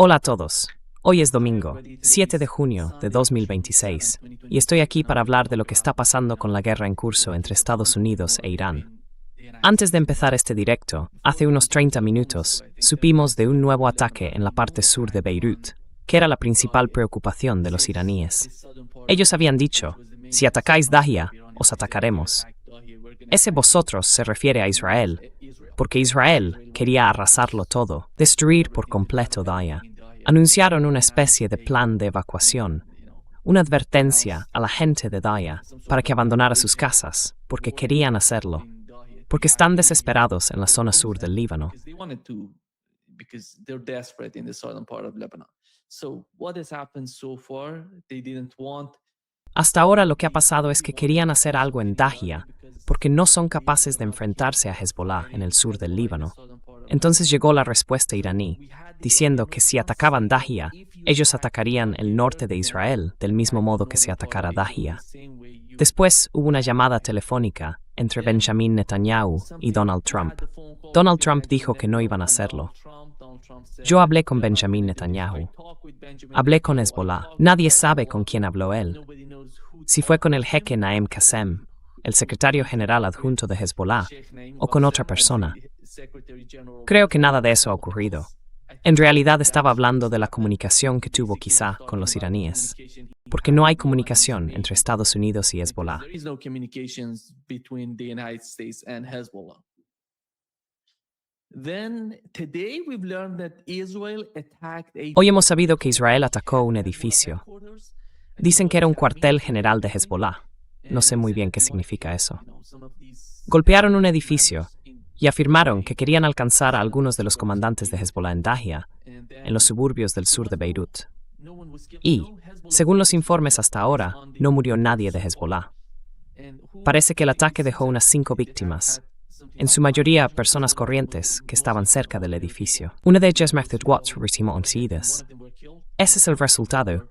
Hola a todos. Hoy es domingo, 7 de junio de 2026, y estoy aquí para hablar de lo que está pasando con la guerra en curso entre Estados Unidos e Irán. Antes de empezar este directo, hace unos 30 minutos, supimos de un nuevo ataque en la parte sur de Beirut, que era la principal preocupación de los iraníes. Ellos habían dicho, si atacáis Dahia, os atacaremos. Ese vosotros se refiere a Israel, porque Israel quería arrasarlo todo, destruir por completo Dahia. Anunciaron una especie de plan de evacuación, una advertencia a la gente de Dahia para que abandonara sus casas, porque querían hacerlo, porque están desesperados en la zona sur del Líbano. Hasta ahora lo que ha pasado es que querían hacer algo en Dahia, porque no son capaces de enfrentarse a Hezbollah en el sur del Líbano. Entonces llegó la respuesta iraní, diciendo que si atacaban Dahia, ellos atacarían el norte de Israel del mismo modo que se atacara Dahia. Después hubo una llamada telefónica entre Benjamin Netanyahu y Donald Trump. Donald Trump dijo que no iban a hacerlo. Yo hablé con Benjamin Netanyahu. Hablé con Hezbollah. Nadie sabe con quién habló él. Si fue con el jeque Naem Qassem, el secretario general adjunto de Hezbollah, o con otra persona. Creo que nada de eso ha ocurrido. En realidad estaba hablando de la comunicación que tuvo quizá con los iraníes, porque no hay comunicación entre Estados Unidos y Hezbollah. Hoy hemos sabido que Israel atacó un edificio. Dicen que era un cuartel general de Hezbollah. No sé muy bien qué significa eso. Golpearon un edificio y afirmaron que querían alcanzar a algunos de los comandantes de Hezbollah en Dahia, en los suburbios del sur de Beirut. Y, según los informes hasta ahora, no murió nadie de Hezbollah. Parece que el ataque dejó unas 5 víctimas, en su mayoría personas corrientes que estaban cerca del edificio. Una de ellas Mahmoud Watts retimos. Ese es el resultado,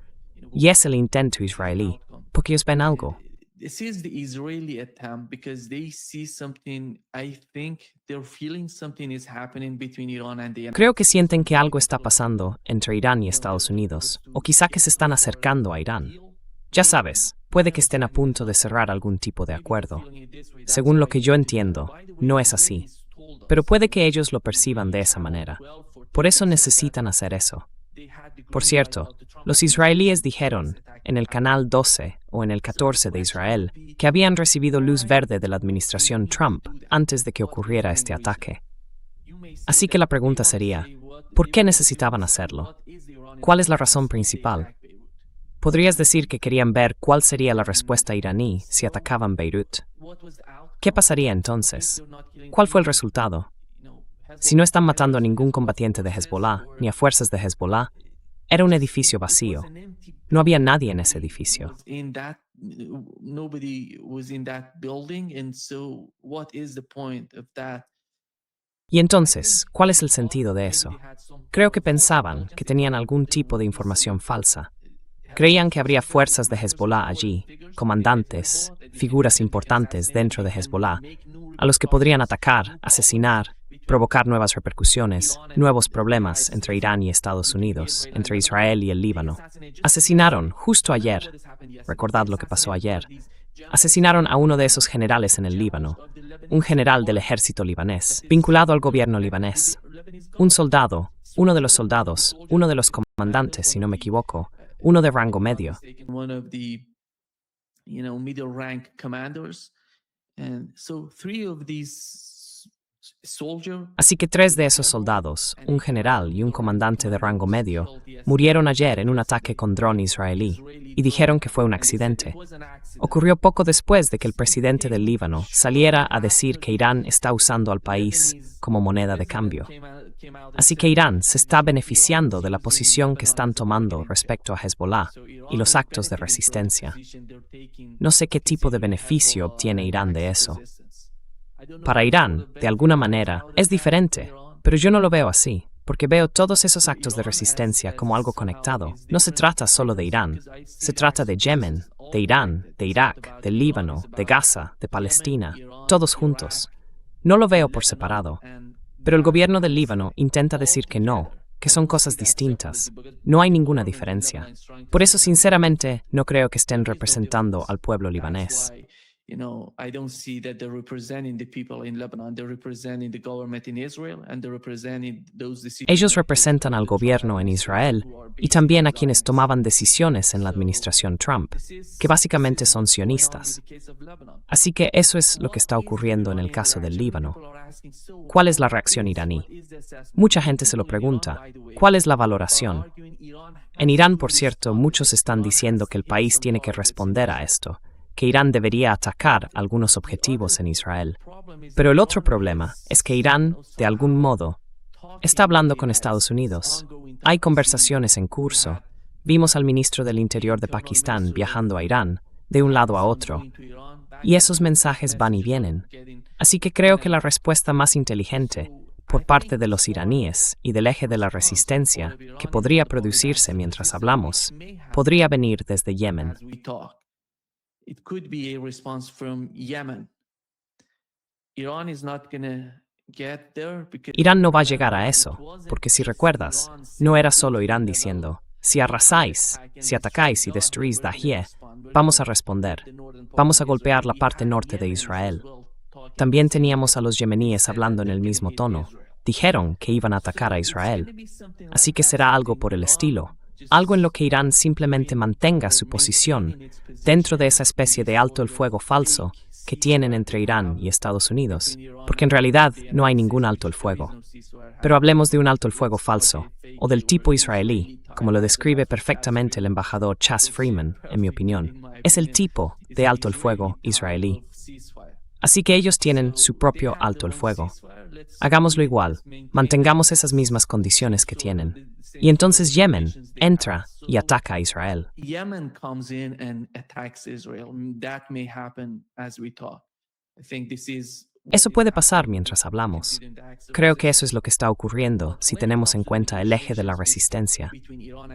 y es el intento israelí, porque ellos ven algo. This is the Israeli attempt because they see something. I think they're feeling something is happening between Iran and the United States. Creo que sienten que algo está pasando entre Irán y Estados Unidos, o quizá que se están acercando a Irán. Ya sabes, puede que estén a punto de cerrar algún tipo de acuerdo. Según lo que yo entiendo, no es así. Pero puede que ellos lo perciban de esa manera. Por eso necesitan hacer eso. Por cierto, los israelíes dijeron, en el canal 12 o en el 14 de Israel, que habían recibido luz verde de la administración Trump antes de que ocurriera este ataque. Así que la pregunta sería, ¿por qué necesitaban hacerlo? ¿Cuál es la razón principal? Podrías decir que querían ver cuál sería la respuesta iraní si atacaban Beirut. ¿Qué pasaría entonces? ¿Cuál fue el resultado? Si no están matando a ningún combatiente de Hezbollah, ni a fuerzas de Hezbollah, era un edificio vacío. No había nadie en ese edificio. Y entonces, ¿cuál es el sentido de eso? Creo que pensaban que tenían algún tipo de información falsa. Creían que habría fuerzas de Hezbollah allí, comandantes, figuras importantes dentro de Hezbollah, a los que podrían atacar, asesinar, provocar nuevas repercusiones, nuevos problemas entre Irán y Estados Unidos, entre Israel y el Líbano. Asesinaron justo ayer, recordad lo que pasó ayer, asesinaron a uno de esos generales en el Líbano, un general del ejército libanés, vinculado al gobierno libanés, un soldado, uno de los soldados, uno de los comandantes, si no me equivoco, uno de rango medio. Así que 3 de esos soldados, un general y un comandante de rango medio, murieron ayer en un ataque con dron israelí, y dijeron que fue un accidente. Ocurrió poco después de que el presidente del Líbano saliera a decir que Irán está usando al país como moneda de cambio. Así que Irán se está beneficiando de la posición que están tomando respecto a Hezbollah y los actos de resistencia. No sé qué tipo de beneficio obtiene Irán de eso. Para Irán, de alguna manera, es diferente, pero yo no lo veo así, porque veo todos esos actos de resistencia como algo conectado. No se trata solo de Irán, se trata de Yemen, de Irán, de Irak, del Líbano, de Gaza, de Palestina, todos juntos. No lo veo por separado. Pero el gobierno del Líbano intenta decir que no, que son cosas distintas. No hay ninguna diferencia. Por eso, sinceramente, no creo que estén representando al pueblo libanés. I don't see that they're representing the people in Lebanon. They're representing the government in Israel and they're representing those decisions. Ellos representan al gobierno en Israel y también a quienes tomaban decisiones en la administración Trump, que básicamente son sionistas. Así que eso es lo que está ocurriendo en el caso del Líbano. ¿Cuál es la reacción iraní? Mucha gente se lo pregunta. ¿Cuál es la valoración? En Irán, por cierto, muchos están diciendo que el país tiene que responder a esto, que Irán debería atacar algunos objetivos en Israel. Pero el otro problema es que Irán, de algún modo, está hablando con Estados Unidos. Hay conversaciones en curso. Vimos al ministro del Interior de Pakistán viajando a Irán, de un lado a otro. Y esos mensajes van y vienen. Así que creo que la respuesta más inteligente, por parte de los iraníes y del eje de la resistencia, que podría producirse mientras hablamos, podría venir desde Yemen. It could be a response from Yemen. Iran is not going to get there because Irán no va a llegar a eso, porque si recuerdas, no era solo Irán diciendo, si arrasáis, si atacáis y destruís Dahiyeh, vamos a responder, vamos a golpear la parte norte de Israel. También teníamos a los yemeníes hablando en el mismo tono. Dijeron que iban a atacar a Israel. Así que será algo por el estilo. Algo en lo que Irán simplemente mantenga su posición dentro de esa especie de alto el fuego falso que tienen entre Irán y Estados Unidos, porque en realidad no hay ningún alto el fuego. Pero hablemos de un alto el fuego falso, o del tipo israelí, como lo describe perfectamente el embajador Chas Freeman, en mi opinión. Es el tipo de alto el fuego israelí. Así que ellos tienen su propio alto el fuego. Hagámoslo igual, mantengamos esas mismas condiciones que tienen. Y entonces Yemen entra y ataca a Israel. Yemen comes in and attacks Israel. That may happen as we talk. I think this is Eso puede pasar mientras hablamos. Creo que eso es lo que está ocurriendo si tenemos en cuenta el eje de la resistencia.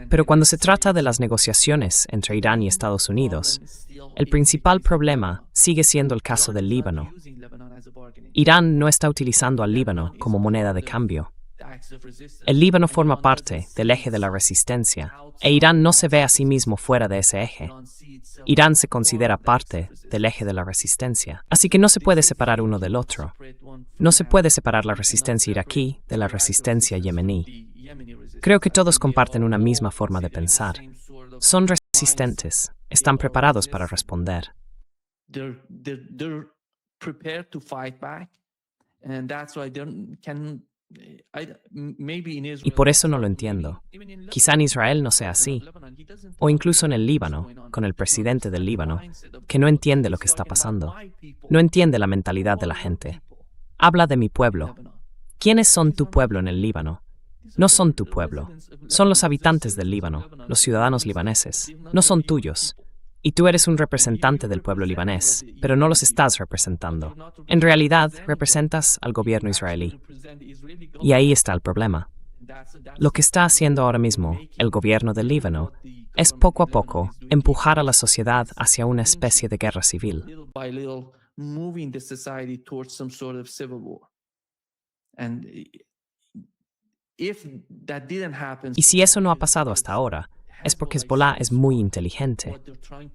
Pero cuando se trata de las negociaciones entre Irán y Estados Unidos, el principal problema sigue siendo el caso del Líbano. Irán no está utilizando al Líbano como moneda de cambio. El Líbano forma parte del eje de la resistencia, e Irán no se ve a sí mismo fuera de ese eje. Irán se considera parte del eje de la resistencia, así que no se puede separar uno del otro. No se puede separar la resistencia iraquí de la resistencia yemení. Creo que todos comparten una misma forma de pensar. Son resistentes, están preparados para responder. they're prepared to fight back, and that's why they can. Y por eso no lo entiendo. Quizá en Israel no sea así, o incluso en el Líbano, con el presidente del Líbano, que no entiende lo que está pasando. No entiende la mentalidad de la gente. Habla de mi pueblo. ¿Quiénes son tu pueblo en el Líbano? No son tu pueblo. Son los habitantes del Líbano, los ciudadanos libaneses. No son tuyos. Y tú eres un representante del pueblo libanés, pero no los estás representando. En realidad, representas al gobierno israelí. Y ahí está el problema. Lo que está haciendo ahora mismo el gobierno del Líbano es poco a poco empujar a la sociedad hacia una especie de guerra civil. Y si eso no ha pasado hasta ahora, es porque Hezbollah es muy inteligente.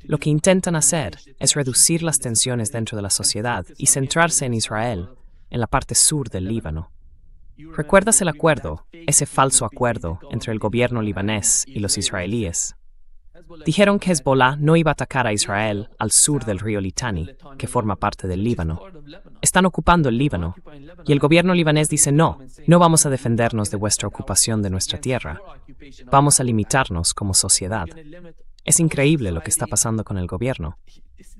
Lo que intentan hacer es reducir las tensiones dentro de la sociedad y centrarse en Israel, en la parte sur del Líbano. ¿Recuerdas el acuerdo, ese falso acuerdo entre el gobierno libanés y los israelíes? Dijeron que Hezbollah no iba a atacar a Israel al sur del río Litani, que forma parte del Líbano. Están ocupando el Líbano, y el gobierno libanés dice no vamos a defendernos de vuestra ocupación de nuestra tierra. Vamos a limitarnos como sociedad. Es increíble lo que está pasando con el gobierno.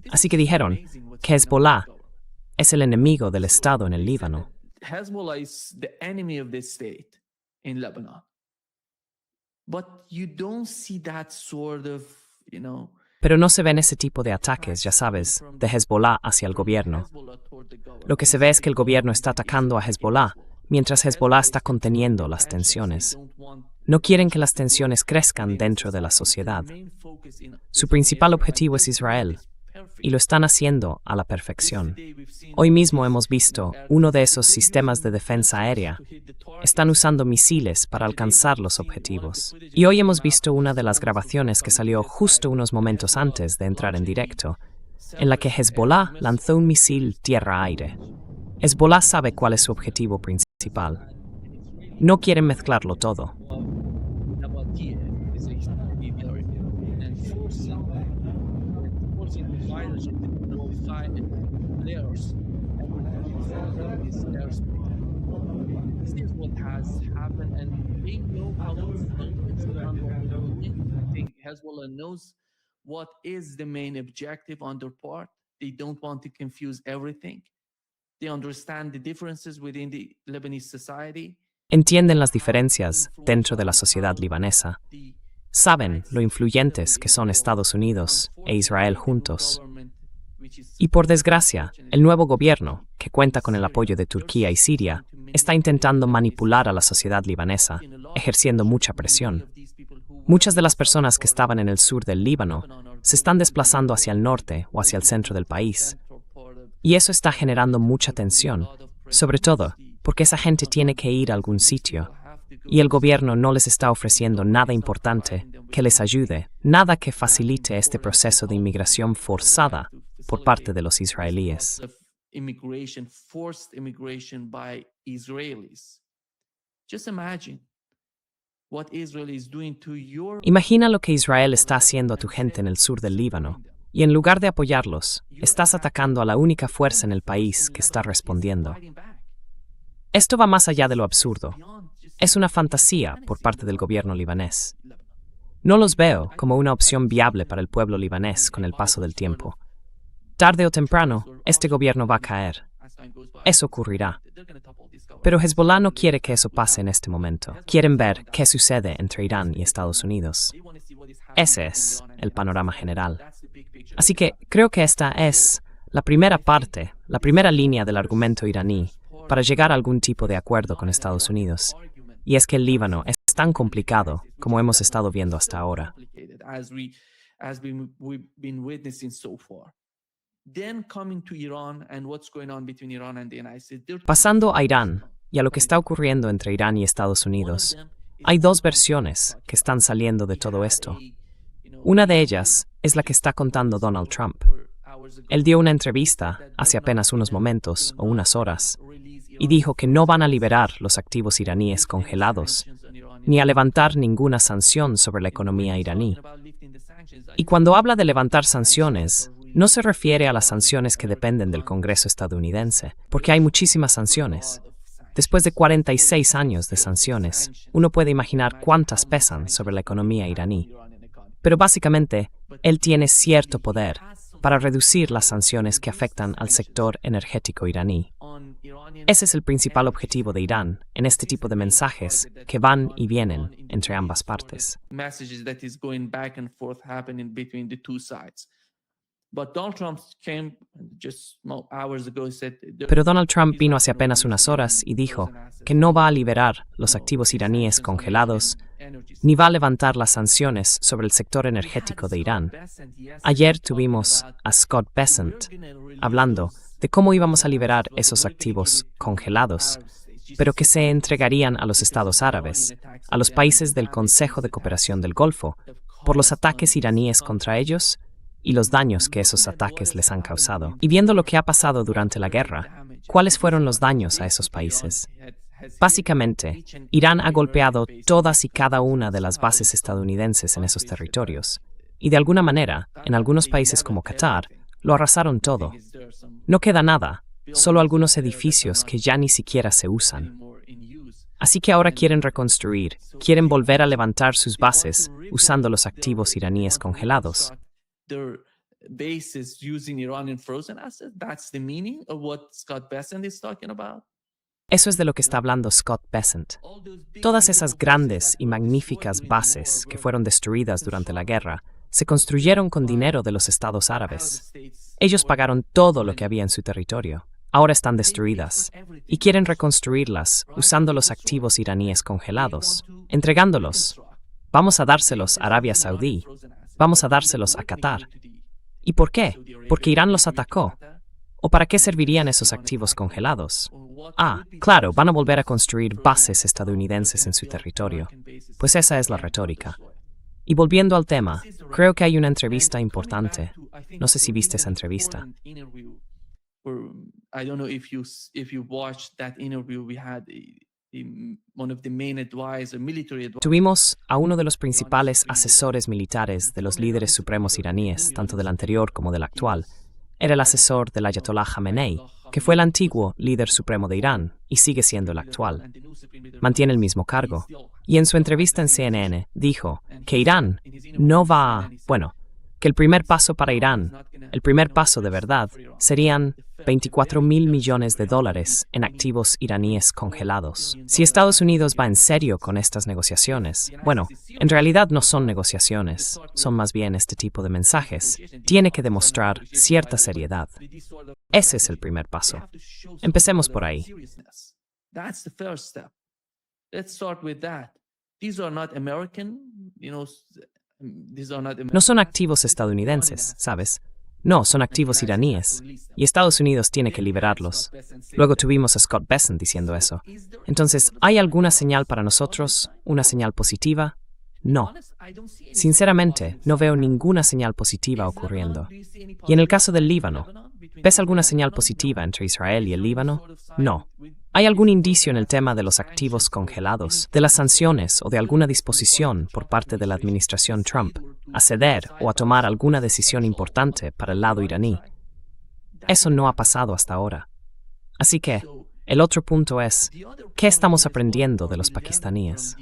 Así que dijeron que Hezbollah es el enemigo del Estado en el Líbano. Hezbollah is the enemy of the state in Lebanon. But you don't see that sort of, Pero no se ven ese tipo de ataques, ya sabes, de Hezbollah hacia el gobierno. Lo que se ve es que el gobierno está atacando a Hezbollah, mientras Hezbollah está conteniendo las tensiones. No quieren que las tensiones crezcan dentro de la sociedad. Su principal objetivo es Israel. y lo están haciendo a la perfección. Hoy mismo hemos visto uno de esos sistemas de defensa aérea. Están usando misiles para alcanzar los objetivos. Y hoy hemos visto una de las grabaciones que salió justo unos momentos antes de entrar en directo, en la que Hezbollah lanzó un misil tierra-aire. Hezbollah sabe cuál es su objetivo principal. No quieren mezclarlo todo. Hezbollah knows what is the main objective on their part. They don't want to confuse everything. They understand the differences within the Lebanese society. Entienden las diferencias dentro de la sociedad libanesa. Saben lo influyentes que son Estados Unidos e Israel juntos. Y por desgracia, el nuevo gobierno, que cuenta con el apoyo de Turquía y Siria, está intentando manipular a la sociedad libanesa, ejerciendo mucha presión. Muchas de las personas que estaban en el sur del Líbano se están desplazando hacia el norte o hacia el centro del país. Y eso está generando mucha tensión, sobre todo porque esa gente tiene que ir a algún sitio, y el gobierno no les está ofreciendo nada importante que les ayude, nada que facilite este proceso de inmigración forzada por parte de los israelíes. Forced immigration by Israelis. Just imagine what Israel is doing to your... Imagina lo que Israel está haciendo a tu gente en el sur del Líbano, y en lugar de apoyarlos, estás atacando a la única fuerza en el país que está respondiendo. Esto va más allá de lo absurdo. Es una fantasía por parte del gobierno libanés. No los veo como una opción viable para el pueblo libanés con el paso del tiempo. Tarde o temprano, este gobierno va a caer. Eso ocurrirá. Pero Hezbollah no quiere que eso pase en este momento. Quieren ver qué sucede entre Irán y Estados Unidos. Ese es el panorama general. Así que creo que esta es la primera parte, la primera línea del argumento iraní para llegar a algún tipo de acuerdo con Estados Unidos. Y es que el Líbano es tan complicado como hemos estado viendo hasta ahora. Pasando a Irán y a lo que está ocurriendo entre Irán y Estados Unidos, hay dos versiones que están saliendo de todo esto. Una de ellas es la que está contando Donald Trump. Él dio una entrevista hace apenas unos momentos o unas horas y dijo que no van a liberar los activos iraníes congelados ni a levantar ninguna sanción sobre la economía iraní. Y cuando habla de levantar sanciones, no se refiere a las sanciones que dependen del Congreso estadounidense, porque hay muchísimas sanciones. Después de 46 años de sanciones, uno puede imaginar cuántas pesan sobre la economía iraní. Pero básicamente, él tiene cierto poder para reducir las sanciones que afectan al sector energético iraní. Ese es el principal objetivo de Irán en este tipo de mensajes que van y vienen entre ambas partes. Pero Donald Trump vino hace apenas unas horas y dijo que no va a liberar los activos iraníes congelados ni va a levantar las sanciones sobre el sector energético de Irán. Ayer tuvimos a Scott Bessent hablando de cómo íbamos a liberar esos activos congelados, pero que se entregarían a los Estados Árabes, a los países del Consejo de Cooperación del Golfo, por los ataques iraníes contra ellos y los daños que esos ataques les han causado. Y viendo lo que ha pasado durante la guerra, ¿cuáles fueron los daños a esos países? Básicamente, Irán ha golpeado todas y cada una de las bases estadounidenses en esos territorios, y de alguna manera, en algunos países como Qatar, lo arrasaron todo. No queda nada, solo algunos edificios que ya ni siquiera se usan. Así que ahora quieren reconstruir, quieren volver a levantar sus bases usando los activos iraníes congelados. Eso es de lo que está hablando Scott Bessent. Todas esas grandes y magníficas bases que fueron destruidas durante la guerra se construyeron con dinero de los Estados Árabes. Ellos pagaron todo lo que había en su territorio. Ahora están destruidas y quieren reconstruirlas usando los activos iraníes congelados, entregándolos. Vamos a dárselos a Arabia Saudí. Vamos a dárselos a Qatar. ¿Y por qué? Porque Irán los atacó. ¿O para qué servirían esos activos congelados? Ah, claro, van a volver a construir bases estadounidenses en su territorio. Pues esa es la retórica. Y volviendo al tema, creo que hay una entrevista importante. No sé si viste esa entrevista. I don't know if you watched that interview we had one of the main military advisors. Tuvimos a uno de los principales asesores militares de los líderes supremos iraníes, tanto del anterior como del actual. Era el asesor del Ayatollah Khamenei, que fue el antiguo líder supremo de Irán y sigue siendo el actual. Mantiene el mismo cargo. Y en su entrevista en CNN dijo que Irán no va a... que el primer paso para Irán, el primer paso de verdad, serían $24,000 millones en activos iraníes congelados. Si Estados Unidos va en serio con estas negociaciones, en realidad no son negociaciones, son más bien este tipo de mensajes, tiene que demostrar cierta seriedad. Ese es el primer paso. Empecemos por ahí. That's the first step. Let's start with that. These are not American, No son activos estadounidenses, ¿sabes? No, son activos iraníes. Y Estados Unidos tiene que liberarlos. Luego tuvimos a Scott Bessent diciendo eso. Entonces, ¿hay alguna señal para nosotros? ¿Una señal positiva? No. Sinceramente, no veo ninguna señal positiva ocurriendo. Y en el caso del Líbano, ¿ves alguna señal positiva entre Israel y el Líbano? No. ¿Hay algún indicio en el tema de los activos congelados, de las sanciones o de alguna disposición por parte de la administración Trump a ceder o a tomar alguna decisión importante para el lado iraní? Eso no ha pasado hasta ahora. Así que, el otro punto es, ¿qué estamos aprendiendo de los pakistaníes?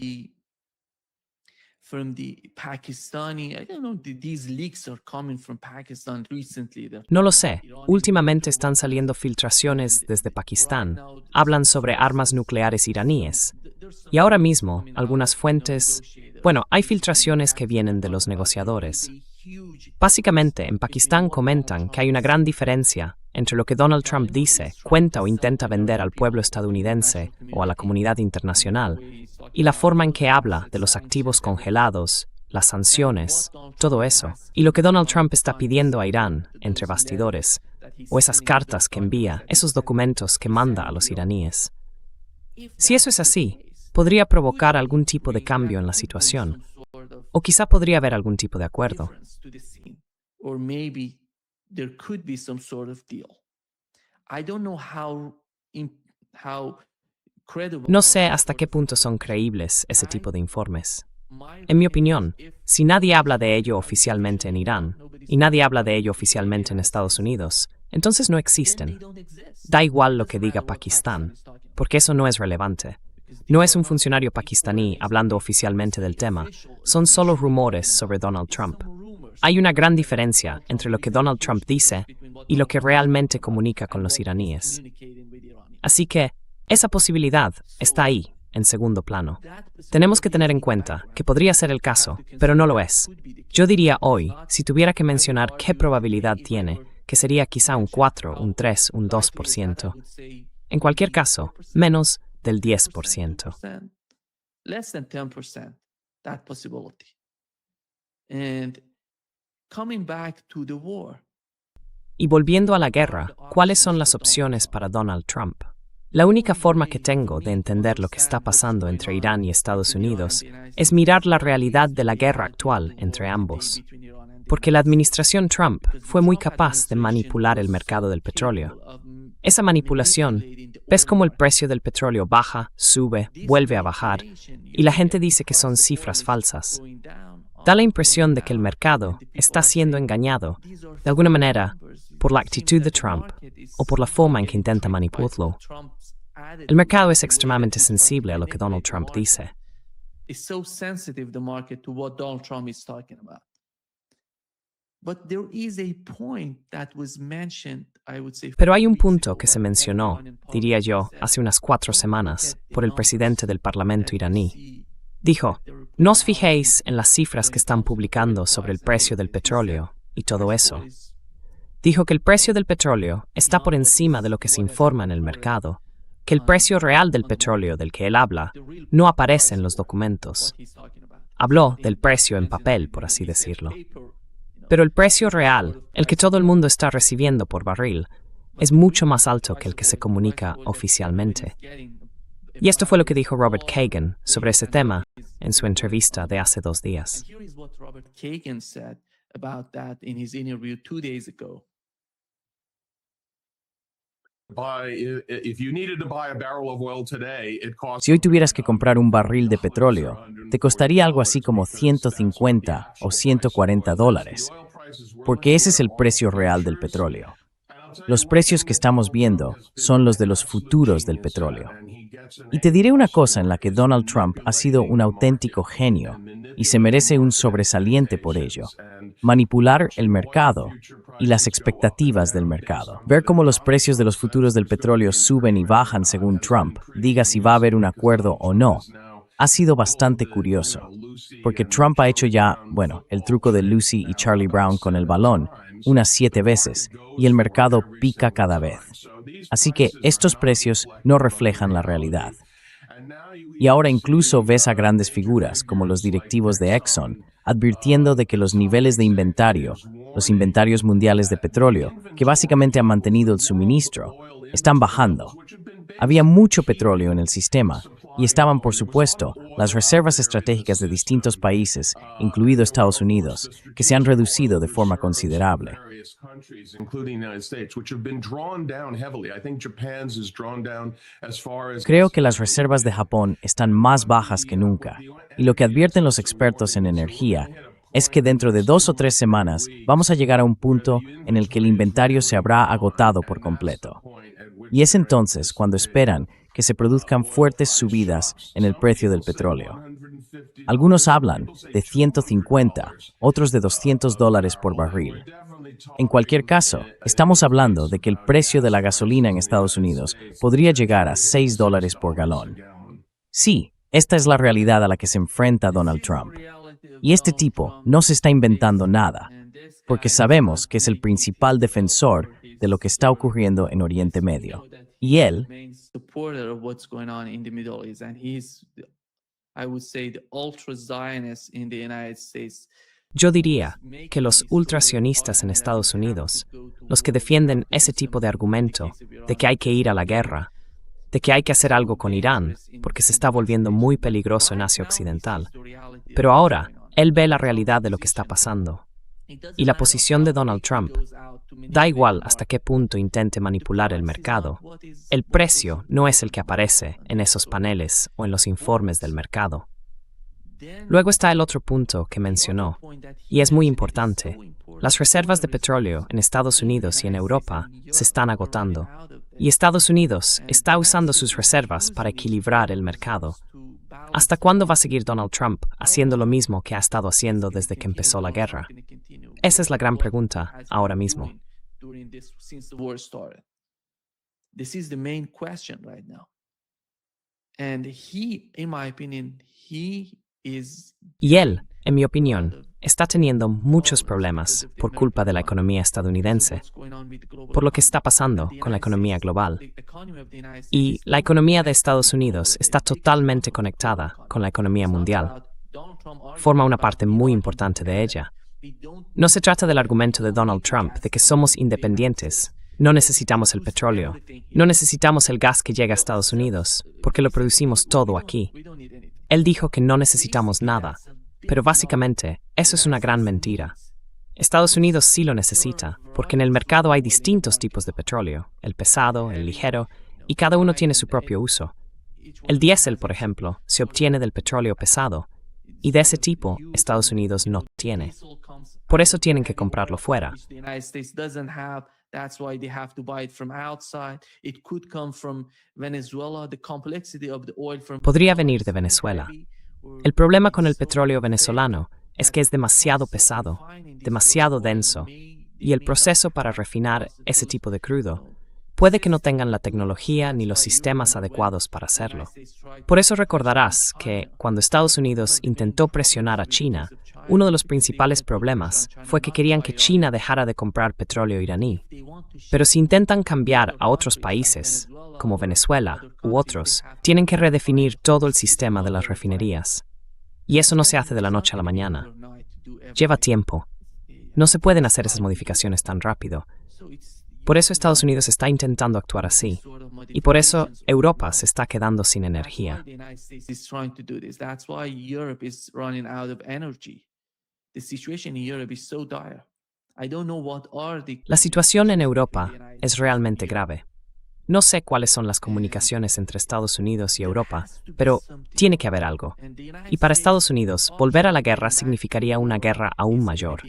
No lo sé. Últimamente están saliendo filtraciones desde Pakistán. Hablan sobre armas nucleares iraníes. Y ahora mismo, algunas fuentes... hay filtraciones que vienen de los negociadores. Básicamente, en Pakistán comentan que hay una gran diferencia entre lo que Donald Trump dice, cuenta o intenta vender al pueblo estadounidense o a la comunidad internacional, y la forma en que habla de los activos congelados, las sanciones, todo eso, y lo que Donald Trump está pidiendo a Irán, entre bastidores, o esas cartas que envía, esos documentos que manda a los iraníes. Si eso es así, podría provocar algún tipo de cambio en la situación, o quizá podría haber algún tipo de acuerdo. No sé hasta qué punto son creíbles ese tipo de informes. En mi opinión, si nadie habla de ello oficialmente en Irán, y nadie habla de ello oficialmente en Estados Unidos, entonces no existen. Da igual lo que diga Pakistán, porque eso no es relevante. No es un funcionario pakistaní hablando oficialmente del tema, son solo rumores sobre Donald Trump. Hay una gran diferencia entre lo que Donald Trump dice y lo que realmente comunica con los iraníes. Así que, esa posibilidad está ahí, en segundo plano. Tenemos que tener en cuenta que podría ser el caso, pero no lo es. Yo diría hoy, si tuviera que mencionar qué probabilidad tiene, que sería quizá un 4, un 3, un 2%. En cualquier caso, menos del 10%. Less than 10%, that possibility. And coming back to the war. Y volviendo a la guerra, ¿cuáles son las opciones para Donald Trump? La única forma que tengo de entender lo que está pasando entre Irán y Estados Unidos es mirar la realidad de la guerra actual entre ambos. Porque la administración Trump fue muy capaz de manipular el mercado del petróleo. Esa manipulación, ves cómo el precio del petróleo baja, sube, vuelve a bajar, y la gente dice que son cifras falsas. Da la impresión de que el mercado está siendo engañado, de alguna manera, por la actitud de Trump o por la forma en que intenta manipularlo. El mercado es extremadamente sensible a lo que Donald Trump dice. Pero hay un punto que se mencionó, diría yo, hace unas 4 semanas, por el presidente del Parlamento iraní. Dijo, no os fijéis en las cifras que están publicando sobre el precio del petróleo y todo eso. Dijo que el precio del petróleo está por encima de lo que se informa en el mercado, que el precio real del petróleo del que él habla no aparece en los documentos. Habló del precio en papel, por así decirlo. Pero el precio real, el que todo el mundo está recibiendo por barril, es mucho más alto que el que se comunica oficialmente. Y esto fue lo que dijo Robert Kagan sobre ese tema en su entrevista de hace 2 días. Here is what Robert Kagan said about that in his interview 2 days ago. Si hoy tuvieras que comprar un barril de petróleo, te costaría algo así como 150 o 140 dólares, porque ese es el precio real del petróleo. Los precios que estamos viendo son los de los futuros del petróleo. Y te diré una cosa en la que Donald Trump ha sido un auténtico genio y se merece un sobresaliente por ello: manipular el mercado y las expectativas del mercado. Ver cómo los precios de los futuros del petróleo suben y bajan según Trump diga si va a haber un acuerdo o no, ha sido bastante curioso, porque Trump ha hecho ya, el truco de Lucy y Charlie Brown con el balón unas 7 veces y el mercado pica cada vez. Así que estos precios no reflejan la realidad. Y ahora incluso ves a grandes figuras como los directivos de Exxon advirtiendo de que los niveles de inventario, los inventarios mundiales de petróleo, que básicamente han mantenido el suministro, están bajando. Había mucho petróleo en el sistema y estaban, por supuesto, las reservas estratégicas de distintos países, incluido Estados Unidos, que se han reducido de forma considerable. Creo que las reservas de Japón están más bajas que nunca, y lo que advierten los expertos en energía es que dentro de 2 o 3 semanas vamos a llegar a un punto en el que el inventario se habrá agotado por completo. Y es entonces cuando esperan que se produzcan fuertes subidas en el precio del petróleo. Algunos hablan de 150, otros de $200 por barril. En cualquier caso, estamos hablando de que el precio de la gasolina en Estados Unidos podría llegar a $6 por galón. Sí, esta es la realidad a la que se enfrenta Donald Trump. Y este tipo no se está inventando nada, porque sabemos que es el principal defensor de lo que está ocurriendo en Oriente Medio. Y él Yo diría que los ultrasionistas en Estados Unidos, los que defienden ese tipo de argumento de que hay que ir a la guerra, de que hay que hacer algo con Irán, porque se está volviendo muy peligroso en Asia Occidental. Pero ahora, él ve la realidad de lo que está pasando. Y la posición de Donald Trump, da igual hasta qué punto intente manipular el mercado, el precio no es el que aparece en esos paneles o en los informes del mercado. Luego está el otro punto que mencionó, y es muy importante. Las reservas de petróleo en Estados Unidos y en Europa se están agotando, y Estados Unidos está usando sus reservas para equilibrar el mercado. ¿Hasta cuándo va a seguir Donald Trump haciendo lo mismo que ha estado haciendo desde que empezó la guerra? Esa es la gran pregunta ahora mismo. This is the main question right now. And he, in my opinion, Y él, en mi opinión, está teniendo muchos problemas por culpa de la economía estadounidense, por lo que está pasando con la economía global. Y la economía de Estados Unidos está totalmente conectada con la economía mundial. Forma una parte muy importante de ella. No se trata del argumento de Donald Trump de que somos independientes. No necesitamos el petróleo. No necesitamos el gas que llega a Estados Unidos, porque lo producimos todo aquí. Él dijo que no necesitamos nada, pero básicamente eso es una gran mentira. Estados Unidos sí lo necesita, porque en el mercado hay distintos tipos de petróleo, el pesado, el ligero, y cada uno tiene su propio uso. El diésel, por ejemplo, se obtiene del petróleo pesado, y de ese tipo Estados Unidos no tiene. Por eso tienen que comprarlo fuera. That's why they have to buy it from outside. It could come from Venezuela. The complexity of the oil from Podría venir de Venezuela. El problema con el petróleo venezolano es que es demasiado pesado, demasiado denso, y el proceso para refinar ese tipo de crudo puede que no tengan la tecnología ni los sistemas adecuados para hacerlo. Por eso recordarás que cuando Estados Unidos intentó presionar a China, uno de los principales problemas fue que querían que China dejara de comprar petróleo iraní. Pero si intentan cambiar a otros países, como Venezuela u otros, tienen que redefinir todo el sistema de las refinerías. Y eso no se hace de la noche a la mañana. Lleva tiempo. No se pueden hacer esas modificaciones tan rápido. Por eso Estados Unidos está intentando actuar así. Y por eso Europa se está quedando sin energía. La situación en Europa es realmente grave. No sé cuáles son las comunicaciones entre Estados Unidos y Europa, pero tiene que haber algo. Y para Estados Unidos, volver a la guerra significaría una guerra aún mayor.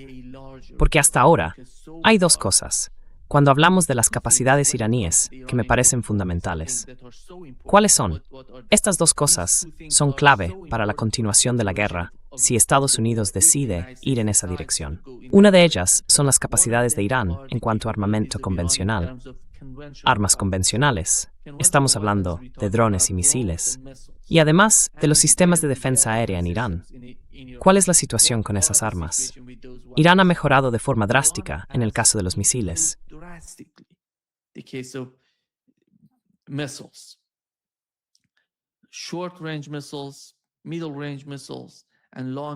Porque hasta ahora hay dos cosas, cuando hablamos de las capacidades iraníes, que me parecen fundamentales. ¿Cuáles son? Estas dos cosas son clave para la continuación de la guerra si Estados Unidos decide ir en esa dirección. Una de ellas son las capacidades de Irán en cuanto a armamento convencional. Armas convencionales. Estamos hablando de drones y misiles. Y además de los sistemas de defensa aérea en Irán. ¿Cuál es la situación con esas armas? Irán ha mejorado de forma drástica en el caso de los misiles.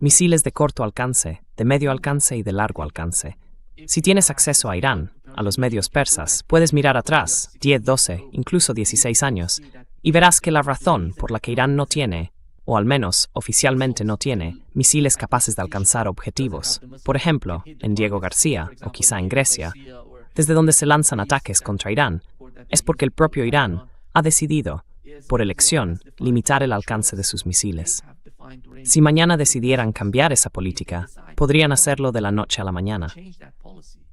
Misiles de corto alcance, de medio alcance y de largo alcance. Si tienes acceso a Irán, a los medios persas, puedes mirar atrás, 10, 12, incluso 16 años, y verás que la razón por la que Irán no tiene, o al menos oficialmente no tiene, misiles capaces de alcanzar objetivos, por ejemplo, en Diego García o quizá en Grecia, desde donde se lanzan ataques contra Irán, es porque el propio Irán ha decidido, por elección, limitar el alcance de sus misiles. Si mañana decidieran cambiar esa política, podrían hacerlo de la noche a la mañana.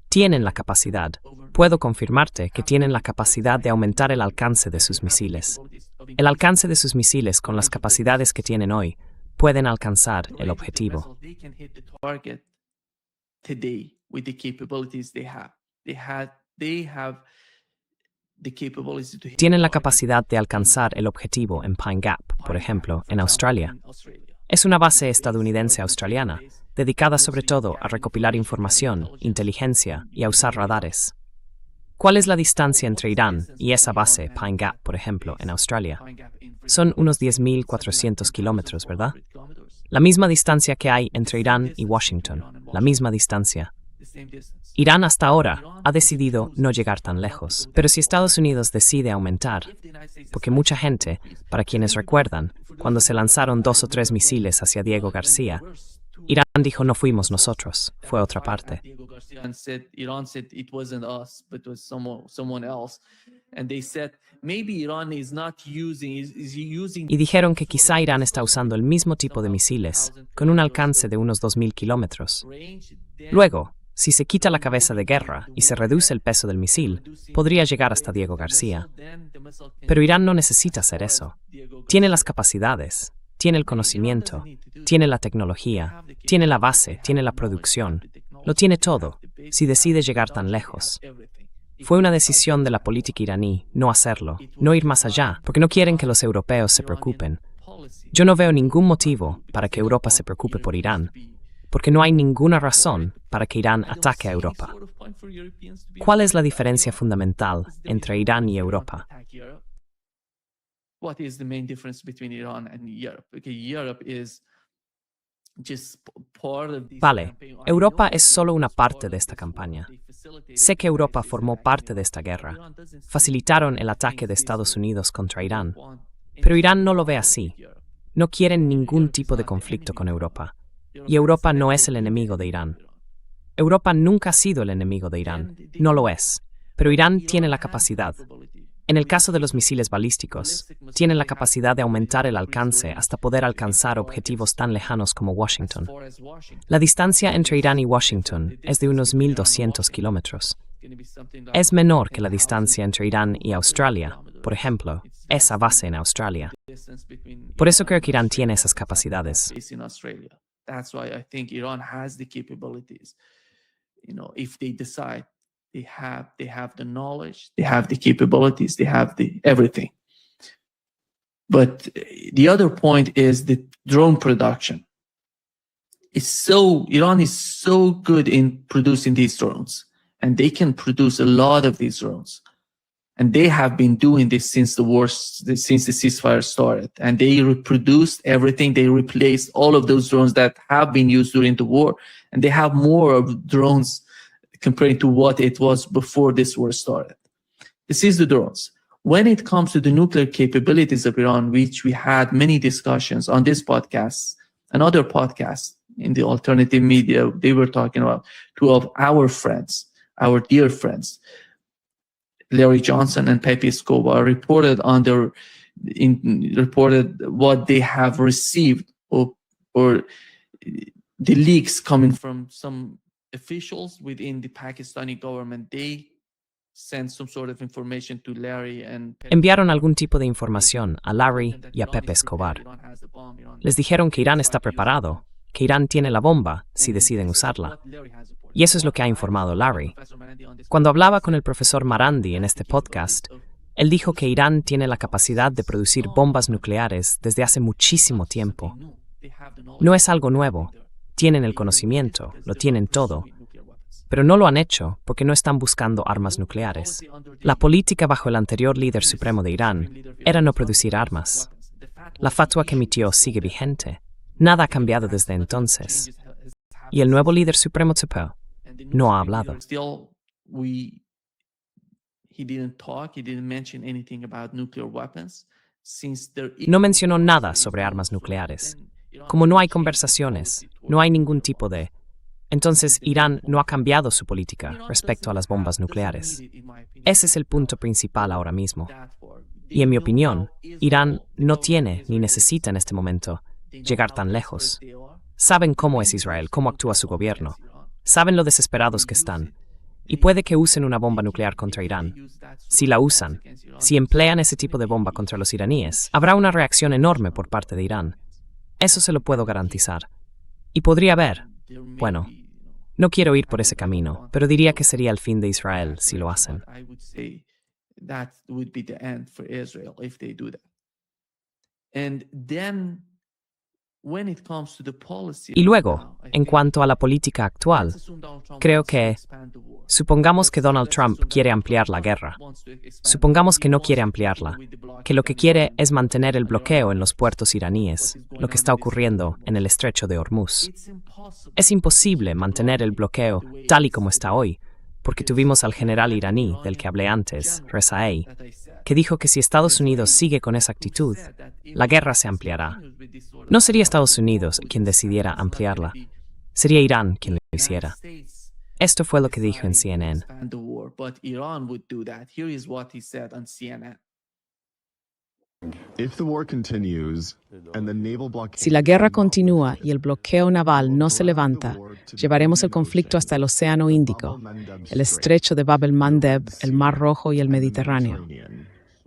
Tienen la capacidad, puedo confirmarte que tienen la capacidad de aumentar el alcance de sus misiles. El alcance de sus misiles con las capacidades que tienen hoy pueden alcanzar el objetivo. Tienen la capacidad de alcanzar el objetivo en Pine Gap, por ejemplo, en Australia. Es una base estadounidense-australiana, dedicada sobre todo a recopilar información, inteligencia y a usar radares. ¿Cuál es la distancia entre Irán y esa base, Pine Gap, por ejemplo, en Australia? Son unos 10.400 kilómetros, ¿verdad? La misma distancia que hay entre Irán y Washington, la misma distancia. Irán hasta ahora ha decidido no llegar tan lejos, pero si Estados Unidos decide aumentar, porque mucha gente, para quienes recuerdan, cuando se lanzaron 2 o 3 misiles hacia Diego García, Irán dijo no fuimos nosotros, fue otra parte. Y dijeron que quizá Irán está usando el mismo tipo de misiles, con un alcance de unos 2.000 kilómetros. Luego, si se quita la cabeza de guerra y se reduce el peso del misil, podría llegar hasta Diego García. Pero Irán no necesita hacer eso. Tiene las capacidades, tiene el conocimiento, tiene la tecnología, tiene la base, tiene la producción. Lo tiene todo, si decide llegar tan lejos. Fue una decisión de la política iraní no hacerlo, no ir más allá, porque no quieren que los europeos se preocupen. Yo no veo ningún motivo para que Europa se preocupe por Irán, porque no hay ninguna razón para que Irán ataque a Europa. ¿Cuál es la diferencia fundamental entre Irán y Europa? Vale, Europa es solo una parte de esta campaña. Sé que Europa formó parte de esta guerra. Facilitaron el ataque de Estados Unidos contra Irán. Pero Irán no lo ve así. No quieren ningún tipo de conflicto con Europa. Y Europa no es el enemigo de Irán. Europa nunca ha sido el enemigo de Irán. No lo es. Pero Irán tiene la capacidad. En el caso de los misiles balísticos, tienen la capacidad de aumentar el alcance hasta poder alcanzar objetivos tan lejanos como Washington. La distancia entre Irán y Washington es de unos 1.200 kilómetros. Es menor que la distancia entre Irán y Australia, por ejemplo, esa base en Australia. Por eso creo que Irán tiene esas capacidades. That's why I think Iran has the capabilities. If they decide, they have the knowledge, they have the capabilities, they have the everything. But the other point is the drone production. Iran is so good in producing these drones, and they can produce a lot of these drones. And they have been doing this since since the ceasefire started. And they reproduced everything. They replaced all of those drones that have been used during the war. And they have more of drones compared to what it was before this war started. This is the drones. When it comes to the nuclear capabilities of Iran, which we had many discussions on this podcast and other podcasts in the alternative media, they were talking about two of our friends, our dear friends, Larry Johnson and Pepe Escobar, reported what they have received or the leaks coming from some officials within the Pakistani government. They sent some sort of information to Larry and Pepe. Enviaron algún tipo de información a Larry y a Pepe Escobar. Les dijeron que Irán está preparado, que Irán tiene la bomba si deciden usarla. Y eso es lo que ha informado Larry. Cuando hablaba con el profesor Marandi en este podcast, él dijo que Irán tiene la capacidad de producir bombas nucleares desde hace muchísimo tiempo. No es algo nuevo. Tienen el conocimiento, lo tienen todo. Pero no lo han hecho porque no están buscando armas nucleares. La política bajo el anterior líder supremo de Irán era no producir armas. La fatwa que emitió sigue vigente. Nada ha cambiado desde entonces. Y el nuevo líder supremo Tepeo no ha hablado. No mencionó nada sobre armas nucleares. Como no hay conversaciones, no hay ningún tipo de... Entonces Irán no ha cambiado su política respecto a las bombas nucleares. Ese es el punto principal ahora mismo. Y en mi opinión, Irán no tiene ni necesita en este momento llegar tan lejos. Saben cómo es Israel, cómo actúa su gobierno. Saben lo desesperados que están. Y puede que usen una bomba nuclear contra Irán. Si la usan, si emplean ese tipo de bomba contra los iraníes, habrá una reacción enorme por parte de Irán. Eso se lo puedo garantizar. Y podría haber, bueno, no quiero ir por ese camino, pero diría que sería el fin de Israel si lo hacen. Y luego, en cuanto a la política actual, creo que, supongamos que Donald Trump quiere ampliar la guerra. Supongamos que no quiere ampliarla, que lo que quiere es mantener el bloqueo en los puertos iraníes, lo que está ocurriendo en el estrecho de Hormuz. Es imposible mantener el bloqueo tal y como está hoy, porque tuvimos al general iraní del que hablé antes, Rezaei, que dijo que si Estados Unidos sigue con esa actitud, la guerra se ampliará. No sería Estados Unidos quien decidiera ampliarla, sería Irán quien lo hiciera. Esto fue lo que dijo en CNN. Si la guerra continúa y el bloqueo naval no se levanta, llevaremos el conflicto hasta el Océano Índico, el estrecho de Bab el-Mandeb, el Mar Rojo y el Mediterráneo.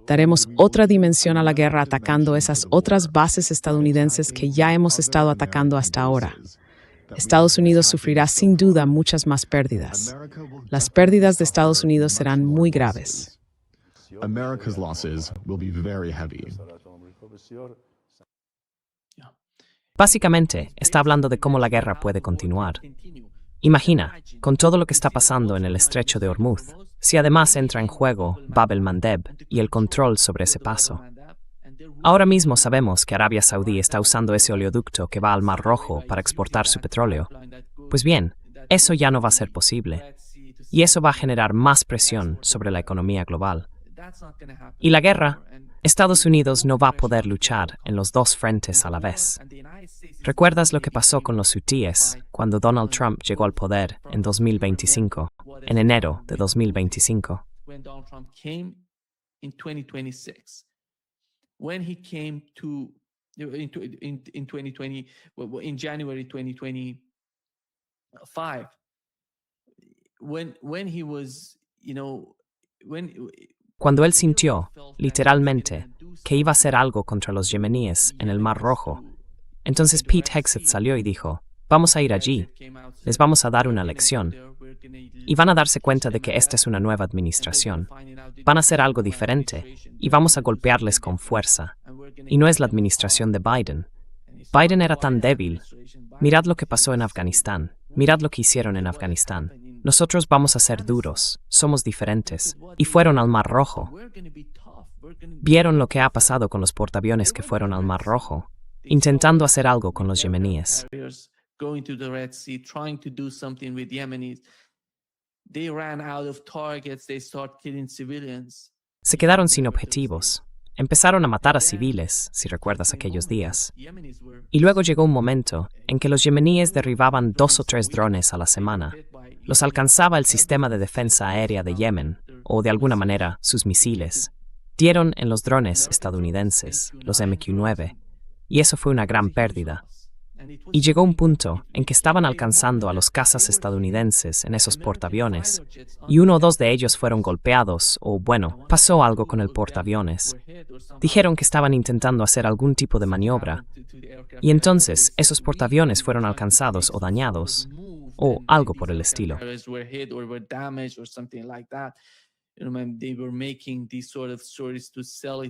Daremos otra dimensión a la guerra atacando esas otras bases estadounidenses que ya hemos estado atacando hasta ahora. Estados Unidos sufrirá sin duda muchas más pérdidas. Las pérdidas de Estados Unidos serán muy graves. America's losses will be very heavy. Básicamente, está hablando de cómo la guerra puede continuar. Imagina, con todo lo que está pasando en el estrecho de Hormuz, si además entra en juego Bab el-Mandeb y el control sobre ese paso. Ahora mismo sabemos que Arabia Saudí está usando ese oleoducto que va al Mar Rojo para exportar su petróleo. Pues bien, eso ya no va a ser posible. Y eso va a generar más presión sobre la economía global. Y la guerra, Estados Unidos no va a poder luchar en los dos frentes a la vez. ¿Recuerdas lo que pasó con los hutíes cuando Donald Trump llegó al poder en 2025, en enero de 2025? In January 2025, when he was, Cuando él sintió, literalmente, que iba a hacer algo contra los yemeníes en el Mar Rojo, entonces Pete Hegseth salió y dijo, vamos a ir allí, les vamos a dar una lección, y van a darse cuenta de que esta es una nueva administración. Van a hacer algo diferente, y vamos a golpearles con fuerza. Y no es la administración de Biden. Biden era tan débil. Mirad lo que pasó en Afganistán. Mirad lo que hicieron en Afganistán. nosotros vamos a ser duros, somos diferentes, y fueron al Mar Rojo. Vieron lo que ha pasado con los portaaviones que fueron al Mar Rojo, intentando hacer algo con los yemeníes. Going to the Red Sea, trying to do something with Yemenis. They ran out of targets, they start killing civilians. Se quedaron sin objetivos. Empezaron a matar a civiles, si recuerdas aquellos días. Y luego llegó un momento en que los yemeníes derribaban 2 o 3 drones a la semana. Los alcanzaba el sistema de defensa aérea de Yemen, o de alguna manera sus misiles. Dieron en los drones estadounidenses, los MQ-9, y eso fue una gran pérdida. Y llegó un punto en que estaban alcanzando a los cazas estadounidenses en esos portaaviones, y 1 o 2 de ellos fueron golpeados, o bueno, pasó algo con el portaaviones. Dijeron que estaban intentando hacer algún tipo de maniobra, y entonces esos portaaviones fueron alcanzados o dañados, o algo por el estilo.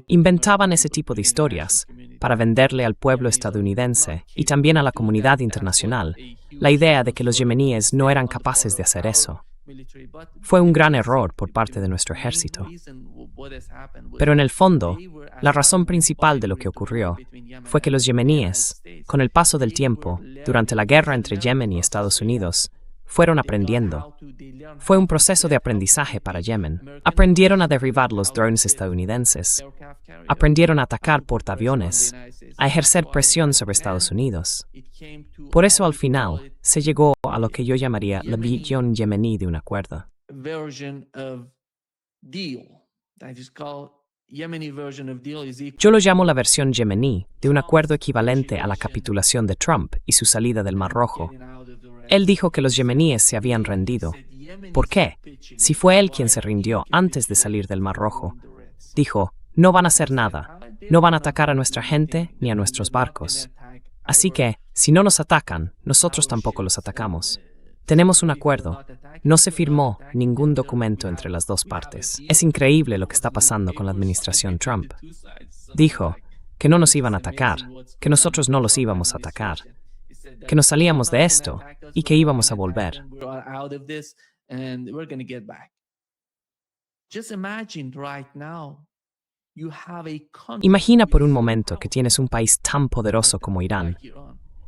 Inventaban ese tipo de historias para venderle al pueblo estadounidense y también a la comunidad internacional la idea de que los yemeníes no eran capaces de hacer eso. Fue un gran error por parte de nuestro ejército. Pero en el fondo, la razón principal de lo que ocurrió fue que los yemeníes, con el paso del tiempo, durante la guerra entre Yemen y Estados Unidos, fueron aprendiendo. Fue un proceso de aprendizaje para Yemen. Aprendieron a derribar los drones estadounidenses. Aprendieron a atacar portaaviones, a ejercer presión sobre Estados Unidos. Por eso, al final, se llegó a lo que yo llamaría la visión yemení de un acuerdo. Yo lo llamo la versión yemení de un acuerdo equivalente a la capitulación de Trump y su salida del Mar Rojo. Él dijo que los yemeníes se habían rendido. ¿Por qué? Si fue él quien se rindió antes de salir del Mar Rojo. Dijo, no van a hacer nada, no van a atacar a nuestra gente ni a nuestros barcos. Así que, si no nos atacan, nosotros tampoco los atacamos. Tenemos un acuerdo. No se firmó ningún documento entre las dos partes. Es increíble lo que está pasando con la administración Trump. Dijo que no nos iban a atacar, que nosotros no los íbamos a atacar, que nos salíamos de esto y que íbamos a volver. Imagina por un momento que tienes un país tan poderoso como Irán.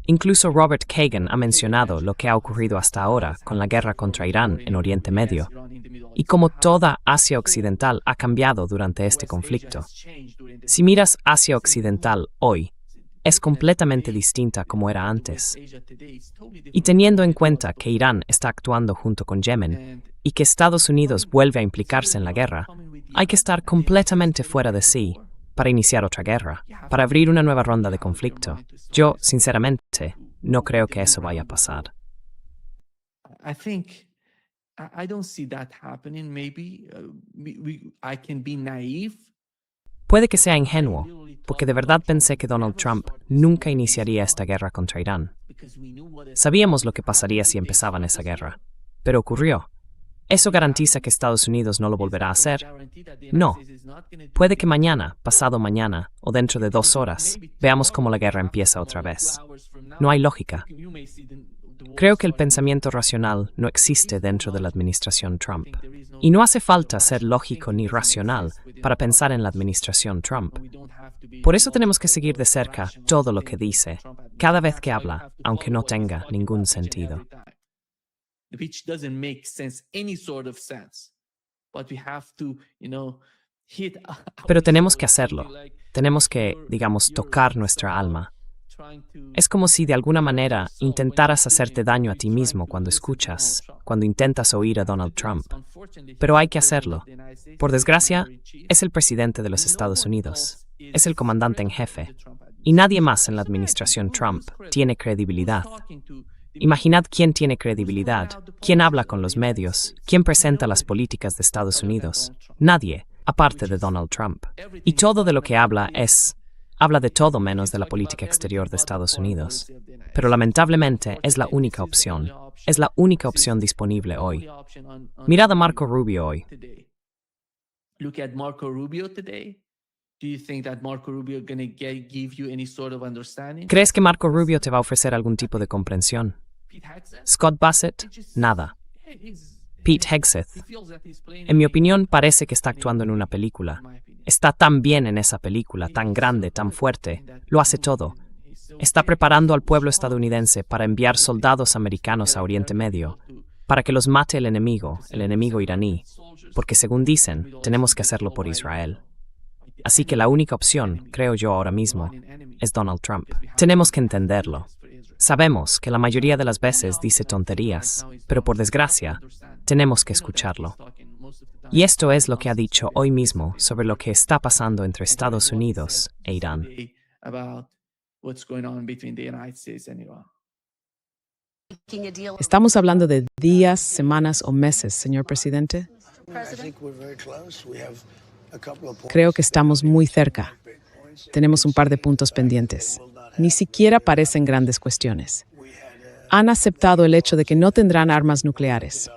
Incluso Robert Kagan ha mencionado lo que ha ocurrido hasta ahora con la guerra contra Irán en Oriente Medio y cómo toda Asia Occidental ha cambiado durante este conflicto. Si miras Asia Occidental hoy, es completamente distinta como era antes. Y teniendo en cuenta que Irán está actuando junto con Yemen y que Estados Unidos vuelve a implicarse en la guerra, hay que estar completamente fuera de sí para iniciar otra guerra, para abrir una nueva ronda de conflicto. Yo, sinceramente, no creo que eso vaya a pasar. Puede que sea ingenuo, porque de verdad pensé que Donald Trump nunca iniciaría esta guerra contra Irán. Sabíamos lo que pasaría si empezaban esa guerra, pero ocurrió. ¿Eso garantiza que Estados Unidos no lo volverá a hacer? No. Puede que mañana, pasado mañana, o dentro de 2 horas, veamos cómo la guerra empieza otra vez. No hay lógica. Creo que el pensamiento racional no existe dentro de la administración Trump. Y no hace falta ser lógico ni racional para pensar en la administración Trump. Por eso tenemos que seguir de cerca todo lo que dice, cada vez que habla, aunque no tenga ningún sentido. Pero tenemos que hacerlo. Tenemos que, digamos, tocar nuestra alma. Es como si de alguna manera intentaras hacerte daño a ti mismo cuando escuchas, cuando intentas oír a Donald Trump. Pero hay que hacerlo. Por desgracia, es el presidente de los Estados Unidos. Es el comandante en jefe. Y nadie más en la administración Trump tiene credibilidad. Imaginad quién tiene credibilidad, quién habla con los medios, quién presenta las políticas de Estados Unidos. Nadie, aparte de Donald Trump. Y todo de lo que habla de todo menos de la política exterior de Estados Unidos. Pero lamentablemente es la única opción. Es la única opción disponible hoy. Mirad a Marco Rubio hoy. ¿Crees que Marco Rubio te va a ofrecer algún tipo de comprensión? Scott Bassett, nada. Pete Hegseth. En mi opinión, parece que está actuando en una película. Está tan bien en esa película, tan grande, tan fuerte. Lo hace todo. Está preparando al pueblo estadounidense para enviar soldados americanos a Oriente Medio, para que los mate el enemigo iraní, porque según dicen, tenemos que hacerlo por Israel. Así que la única opción, creo yo ahora mismo, es Donald Trump. Tenemos que entenderlo. Sabemos que la mayoría de las veces dice tonterías, pero por desgracia, tenemos que escucharlo. Y esto es lo que ha dicho hoy mismo sobre lo que está pasando entre Estados Unidos e Irán. ¿Estamos hablando de días, semanas o meses, señor presidente? Creo que estamos muy cerca. Tenemos un par de puntos pendientes. Ni siquiera parecen grandes cuestiones. Han aceptado el hecho de que no tendrán armas nucleares.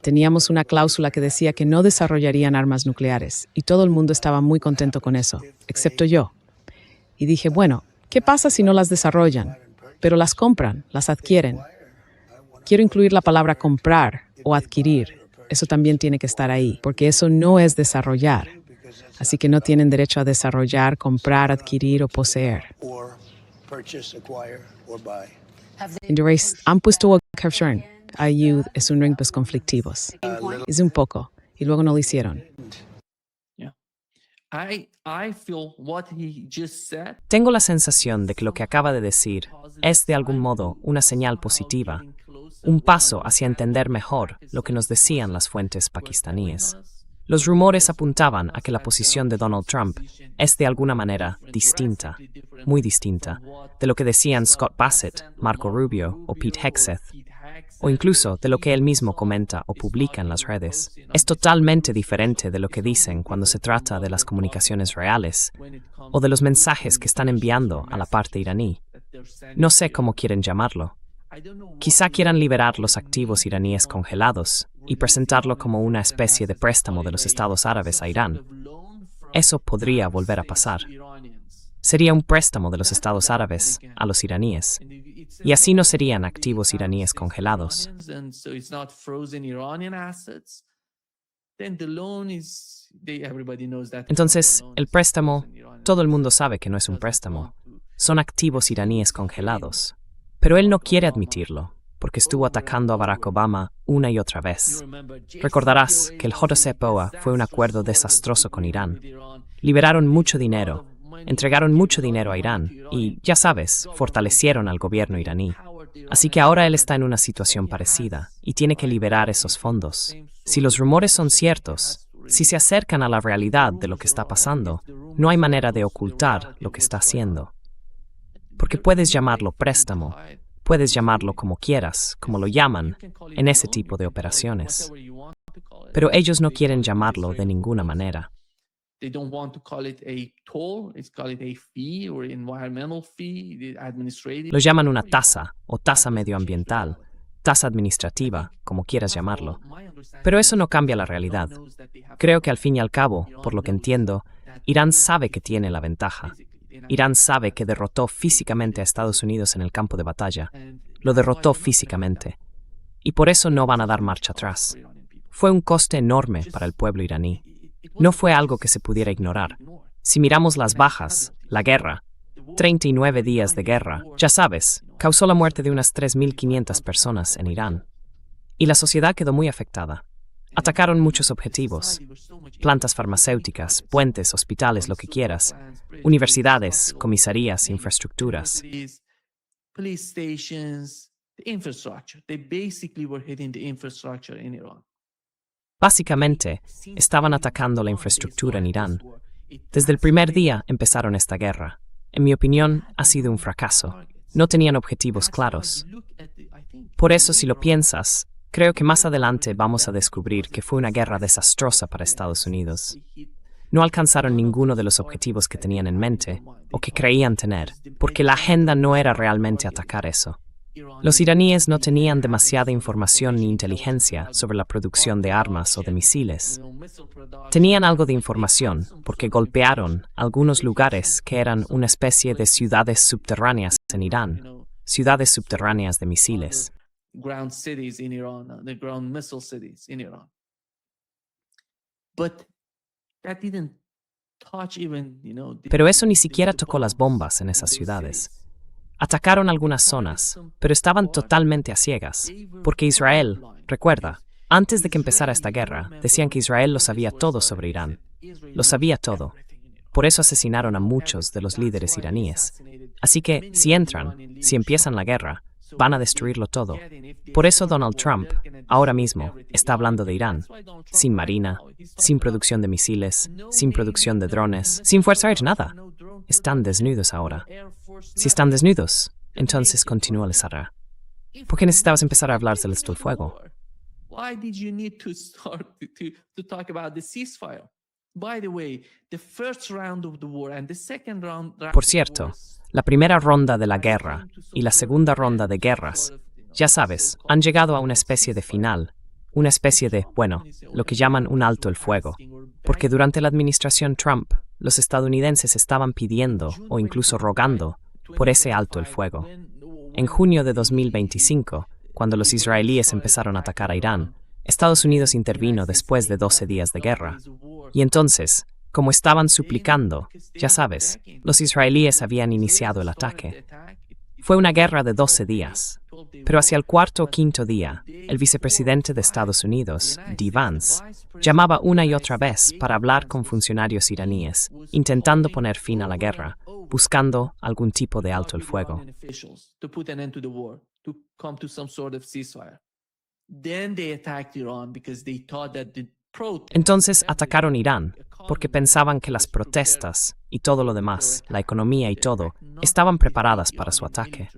Teníamos una cláusula que decía que no desarrollarían armas nucleares, y todo el mundo estaba muy contento con eso, excepto yo. Y dije, bueno, ¿qué pasa si no las desarrollan? Pero las compran, las adquieren. Quiero incluir la palabra comprar o adquirir. Eso también tiene que estar ahí, porque eso no es desarrollar. Así que no tienen derecho a desarrollar, comprar, adquirir o poseer. Han puesto a Kevin ayud es un ring conflictivos. Es un poco, y luego no lo hicieron. Tengo la sensación de que lo que acaba de decir es de algún modo una señal positiva, un paso hacia entender mejor lo que nos decían las fuentes pakistaníes. Los rumores apuntaban a que la posición de Donald Trump es de alguna manera distinta, muy distinta, de lo que decían Scott Bassett, Marco Rubio o Pete Hegseth, o incluso de lo que él mismo comenta o publica en las redes. Es totalmente diferente de lo que dicen cuando se trata de las comunicaciones reales o de los mensajes que están enviando a la parte iraní. No sé cómo quieren llamarlo. Quizá quieran liberar los activos iraníes congelados y presentarlo como una especie de préstamo de los Estados Árabes a Irán. Eso podría volver a pasar. Sería un préstamo de los Estados Árabes a los iraníes. Y así no serían activos iraníes congelados. Entonces, el préstamo, todo el mundo sabe que no es un préstamo. Son activos iraníes congelados. Pero él no quiere admitirlo, porque estuvo atacando a Barack Obama una y otra vez. Recordarás que el JCPOA fue un acuerdo desastroso con Irán. Liberaron mucho dinero, entregaron mucho dinero a Irán y, ya sabes, fortalecieron al gobierno iraní. Así que ahora él está en una situación parecida y tiene que liberar esos fondos. Si los rumores son ciertos, si se acercan a la realidad de lo que está pasando, no hay manera de ocultar lo que está haciendo. Porque puedes llamarlo préstamo, puedes llamarlo como quieras, como lo llaman, en ese tipo de operaciones. Pero ellos no quieren llamarlo de ninguna manera. Lo llaman una tasa o tasa medioambiental, tasa administrativa, como quieras llamarlo. Pero eso no cambia la realidad. Creo que al fin y al cabo, por lo que entiendo, Irán sabe que tiene la ventaja. Irán sabe que derrotó físicamente a Estados Unidos en el campo de batalla. Lo derrotó físicamente. Y por eso no van a dar marcha atrás. Fue un coste enorme para el pueblo iraní. No fue algo que se pudiera ignorar. Si miramos las bajas, la guerra, 39 días de guerra, ya sabes, causó la muerte de unas 3.500 personas en Irán. Y la sociedad quedó muy afectada. Atacaron muchos objetivos, plantas farmacéuticas, puentes, hospitales, lo que quieras, universidades, comisarías, infraestructuras. Básicamente, estaban atacando la infraestructura en Irán. Desde el primer día empezaron esta guerra. En mi opinión, ha sido un fracaso. No tenían objetivos claros. Por eso, si lo piensas, creo que más adelante vamos a descubrir que fue una guerra desastrosa para Estados Unidos. No alcanzaron ninguno de los objetivos que tenían en mente o que creían tener, porque la agenda no era realmente atacar eso. Los iraníes no tenían demasiada información ni inteligencia sobre la producción de armas o de misiles. Tenían algo de información porque golpearon algunos lugares que eran una especie de ciudades subterráneas en Irán, ciudades subterráneas de misiles. ground cities in Iran, the ground missile cities in Iran. But that didn't touch even, Pero eso ni siquiera tocó las bombas en esas ciudades. Atacaron algunas zonas, pero estaban totalmente a ciegas, porque Israel, recuerda, antes de que empezara esta guerra, decían que Israel lo sabía todo sobre Irán. Lo sabía todo. Por eso asesinaron a muchos de los líderes iraníes. Así que, si entran, si empiezan la guerra, van a destruirlo todo. Por eso Donald Trump, ahora mismo, está hablando de Irán, sin marina, sin producción de misiles, sin producción de drones, sin fuerza aérea, nada. Están desnudos ahora. Si están desnudos, entonces continúa la guerra. ¿Por qué necesitabas empezar a hablar del alto el fuego? Why did you need to start to talk about the ceasefire? By the way, the first round of the war and the second round Por cierto, la primera ronda de la guerra y la segunda ronda de guerras, ya sabes, han llegado a una especie de final, una especie de, bueno, lo que llaman un alto el fuego, porque durante la administración Trump, los estadounidenses estaban pidiendo o incluso rogando por ese alto el fuego. En junio de 2025, cuando los israelíes empezaron a atacar a Irán, Estados Unidos intervino después de 12 días de guerra. Y entonces, como estaban suplicando, ya sabes, los israelíes habían iniciado el ataque. Fue una guerra de 12 días, pero hacia el cuarto o quinto día, el vicepresidente de Estados Unidos, D. Vance, llamaba una y otra vez para hablar con funcionarios iraníes, intentando poner fin a la guerra, buscando algún tipo de alto el fuego. Entonces atacaron Irán, porque pensaban que las protestas y todo lo demás, la economía y todo, estaban preparadas para su ataque.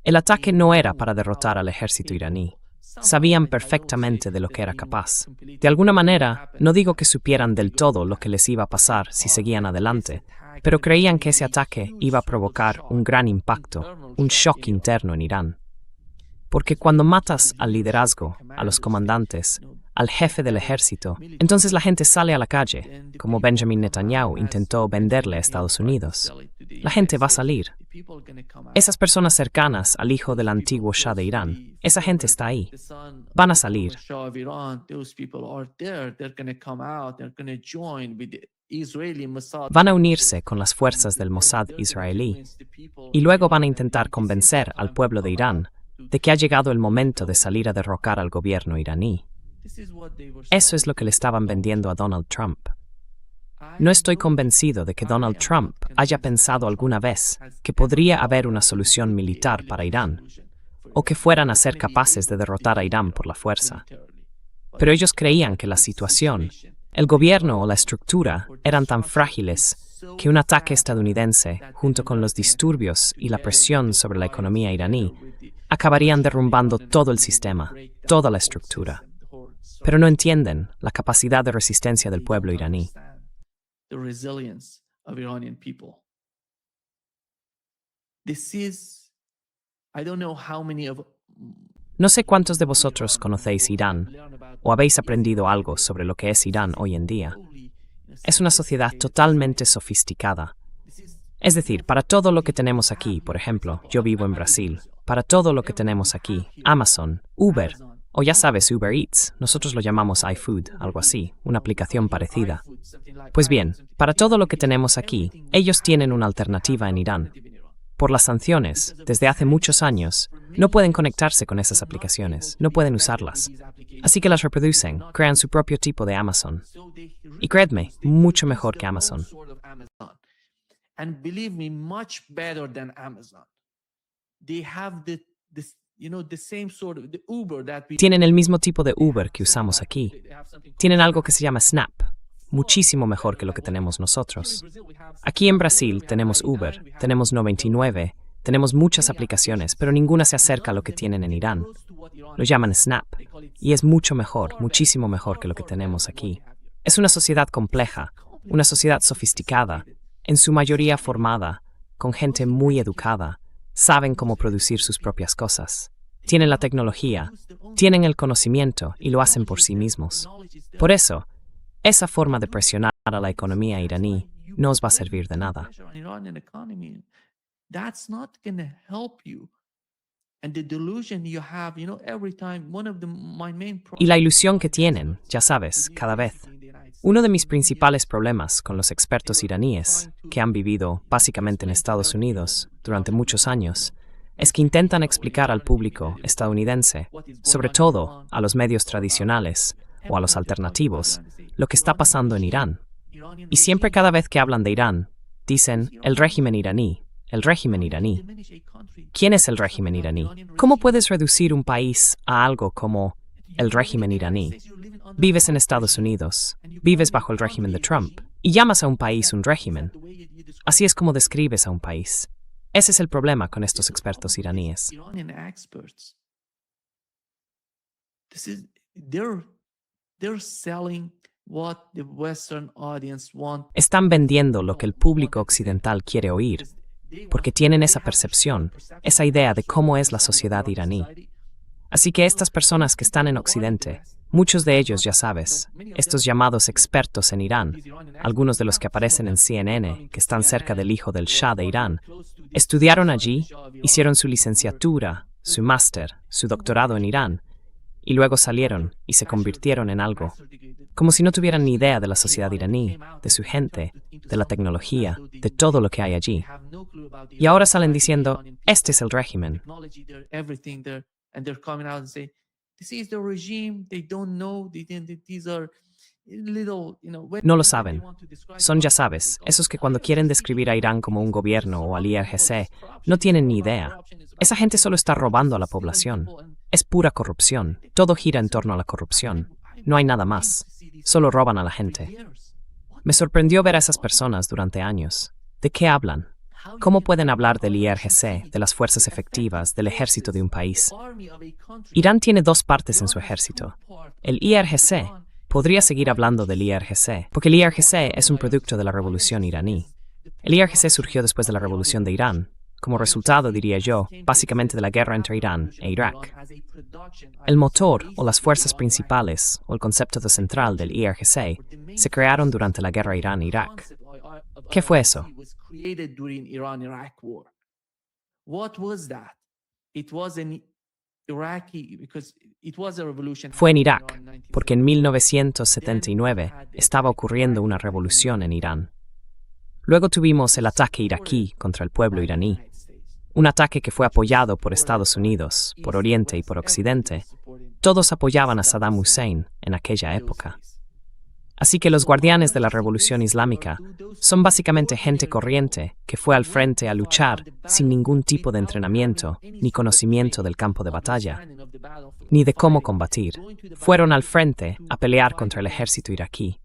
El ataque no era para derrotar al ejército iraní. Sabían perfectamente de lo que era capaz. De alguna manera, no digo que supieran del todo lo que les iba a pasar si seguían adelante, pero creían que ese ataque iba a provocar un gran impacto, un shock interno en Irán. Porque cuando matas al liderazgo, a los comandantes, al jefe del ejército, entonces la gente sale a la calle, como Benjamin Netanyahu intentó venderle a Estados Unidos. La gente va a salir. Esas personas cercanas al hijo del antiguo Shah de Irán, esa gente está ahí. Van a salir. Van a unirse con las fuerzas del Mossad israelí y luego van a intentar convencer al pueblo de Irán de que ha llegado el momento de salir a derrocar al gobierno iraní. Eso es lo que le estaban vendiendo a Donald Trump. No estoy convencido de que Donald Trump haya pensado alguna vez que podría haber una solución militar para Irán, o que fueran a ser capaces de derrotar a Irán por la fuerza. Pero ellos creían que la situación, el gobierno o la estructura eran tan frágiles que un ataque estadounidense, junto con los disturbios y la presión sobre la economía iraní, acabarían derrumbando todo el sistema, toda la estructura. Pero no entienden la capacidad de resistencia del pueblo iraní. No sé cuántos de vosotros conocéis Irán o habéis aprendido algo sobre lo que es Irán hoy en día. Es una sociedad totalmente sofisticada. Es decir, para todo lo que tenemos aquí, por ejemplo, yo vivo en Brasil, para todo lo que tenemos aquí, Amazon, Uber, o ya sabes, Uber Eats, nosotros lo llamamos iFood, algo así, una aplicación parecida. Pues bien, para todo lo que tenemos aquí, ellos tienen una alternativa en Irán. Por las sanciones, desde hace muchos años, no pueden conectarse con esas aplicaciones, no pueden usarlas. Así que las reproducen, crean su propio tipo de Amazon. Y creedme, mucho mejor que Amazon. And believe me, much better than Amazon. They have the same sort of the Uber that we... Tienen el mismo tipo de Uber que usamos aquí. Tienen algo que se llama Snap, muchísimo mejor que lo que tenemos nosotros. Aquí en Brasil tenemos Uber, tenemos 99, tenemos muchas aplicaciones, pero ninguna se acerca a lo que tienen en Irán. Lo llaman Snap, y es mucho mejor, muchísimo mejor que lo que tenemos aquí. Es una sociedad compleja, una sociedad sofisticada, en su mayoría formada, con gente muy educada, saben cómo producir sus propias cosas. Tienen la tecnología, tienen el conocimiento y lo hacen por sí mismos. Por eso, esa forma de presionar a la economía iraní no os va a servir de nada. And the delusion you have, every time, one of my main Y la ilusión que tienen, ya sabes, cada vez. Uno de mis principales problemas con los expertos iraníes, que han vivido básicamente en Estados Unidos durante muchos años, es que intentan explicar al público estadounidense, sobre todo a los medios tradicionales o a los alternativos, lo que está pasando en Irán. Y siempre cada vez que hablan de Irán, dicen el régimen iraní, el régimen iraní. ¿Quién es el régimen iraní? ¿Cómo puedes reducir un país a algo como el régimen iraní? Vives en Estados Unidos, vives bajo el régimen de Trump, y llamas a un país un régimen. Así es como describes a un país. Ese es el problema con estos expertos iraníes. Están vendiendo lo que el público occidental quiere oír, porque tienen esa percepción, esa idea de cómo es la sociedad iraní. Así que estas personas que están en Occidente, muchos de ellos, ya sabes, estos llamados expertos en Irán, algunos de los que aparecen en CNN, que están cerca del hijo del Shah de Irán, estudiaron allí, hicieron su licenciatura, su máster, su doctorado en Irán, y luego salieron y se convirtieron en algo, como si no tuvieran ni idea de la sociedad iraní, de su gente, de la tecnología, de todo lo que hay allí. Y ahora salen diciendo, este es el régimen. No lo saben. Son, ya sabes, esos que cuando quieren describir a Irán como un gobierno o al IRGC, no tienen ni idea. Esa gente solo está robando a la población. Es pura corrupción. Todo gira en torno a la corrupción. No hay nada más. Solo roban a la gente. Me sorprendió ver a esas personas durante años. ¿De qué hablan? ¿Cómo pueden hablar del IRGC, de las fuerzas efectivas, del ejército de un país? Irán tiene dos partes en su ejército. El IRGC podría seguir hablando del IRGC, porque el IRGC es un producto de la revolución iraní. El IRGC surgió después de la revolución de Irán, como resultado, diría yo, básicamente de la guerra entre Irán e Irak. El motor, o las fuerzas principales, o el concepto central del IRGC, se crearon durante la guerra Irán-Irak. ¿Qué fue eso? Fue en Irak, porque en 1979 estaba ocurriendo una revolución en Irán. Luego tuvimos el ataque iraquí contra el pueblo iraní, un ataque que fue apoyado por Estados Unidos, por Oriente y por Occidente. Todos apoyaban a Saddam Hussein en aquella época. Así que los guardianes de la Revolución Islámica son básicamente gente corriente que fue al frente a luchar sin ningún tipo de entrenamiento ni conocimiento del campo de batalla, ni de cómo combatir. Fueron al frente a pelear contra el ejército iraquí.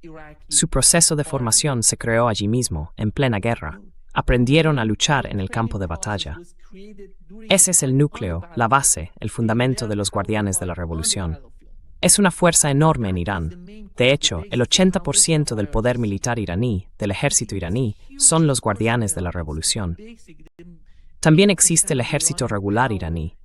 Su proceso de formación se creó allí mismo, en plena guerra. Aprendieron a luchar en el campo de batalla. Ese es el núcleo, la base, el fundamento de los guardianes de la revolución. Es una fuerza enorme en Irán. De hecho, el 80% del poder militar iraní, del ejército iraní, son los guardianes de la revolución. También existe el ejército regular iraní.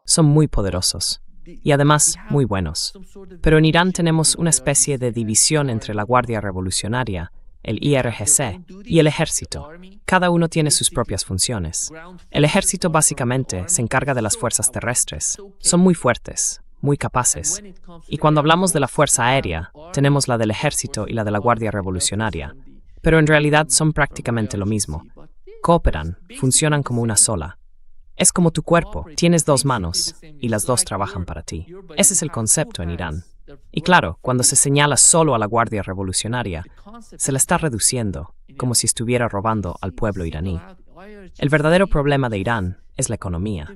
Son muy poderosos y además muy buenos. Pero en Irán tenemos una especie de división entre la Guardia Revolucionaria, el IRGC y el ejército. Cada uno tiene sus propias funciones. El ejército básicamente se encarga de las fuerzas terrestres. Son muy fuertes, muy capaces. Y cuando hablamos de la fuerza aérea, tenemos la del ejército y la de la Guardia Revolucionaria. Pero en realidad son prácticamente lo mismo. Cooperan, funcionan como una sola. Es como tu cuerpo, tienes dos manos y las dos trabajan para ti. Ese es el concepto en Irán. Y claro, cuando se señala solo a la Guardia Revolucionaria, se la está reduciendo, como si estuviera robando al pueblo iraní. El verdadero problema de Irán es la economía.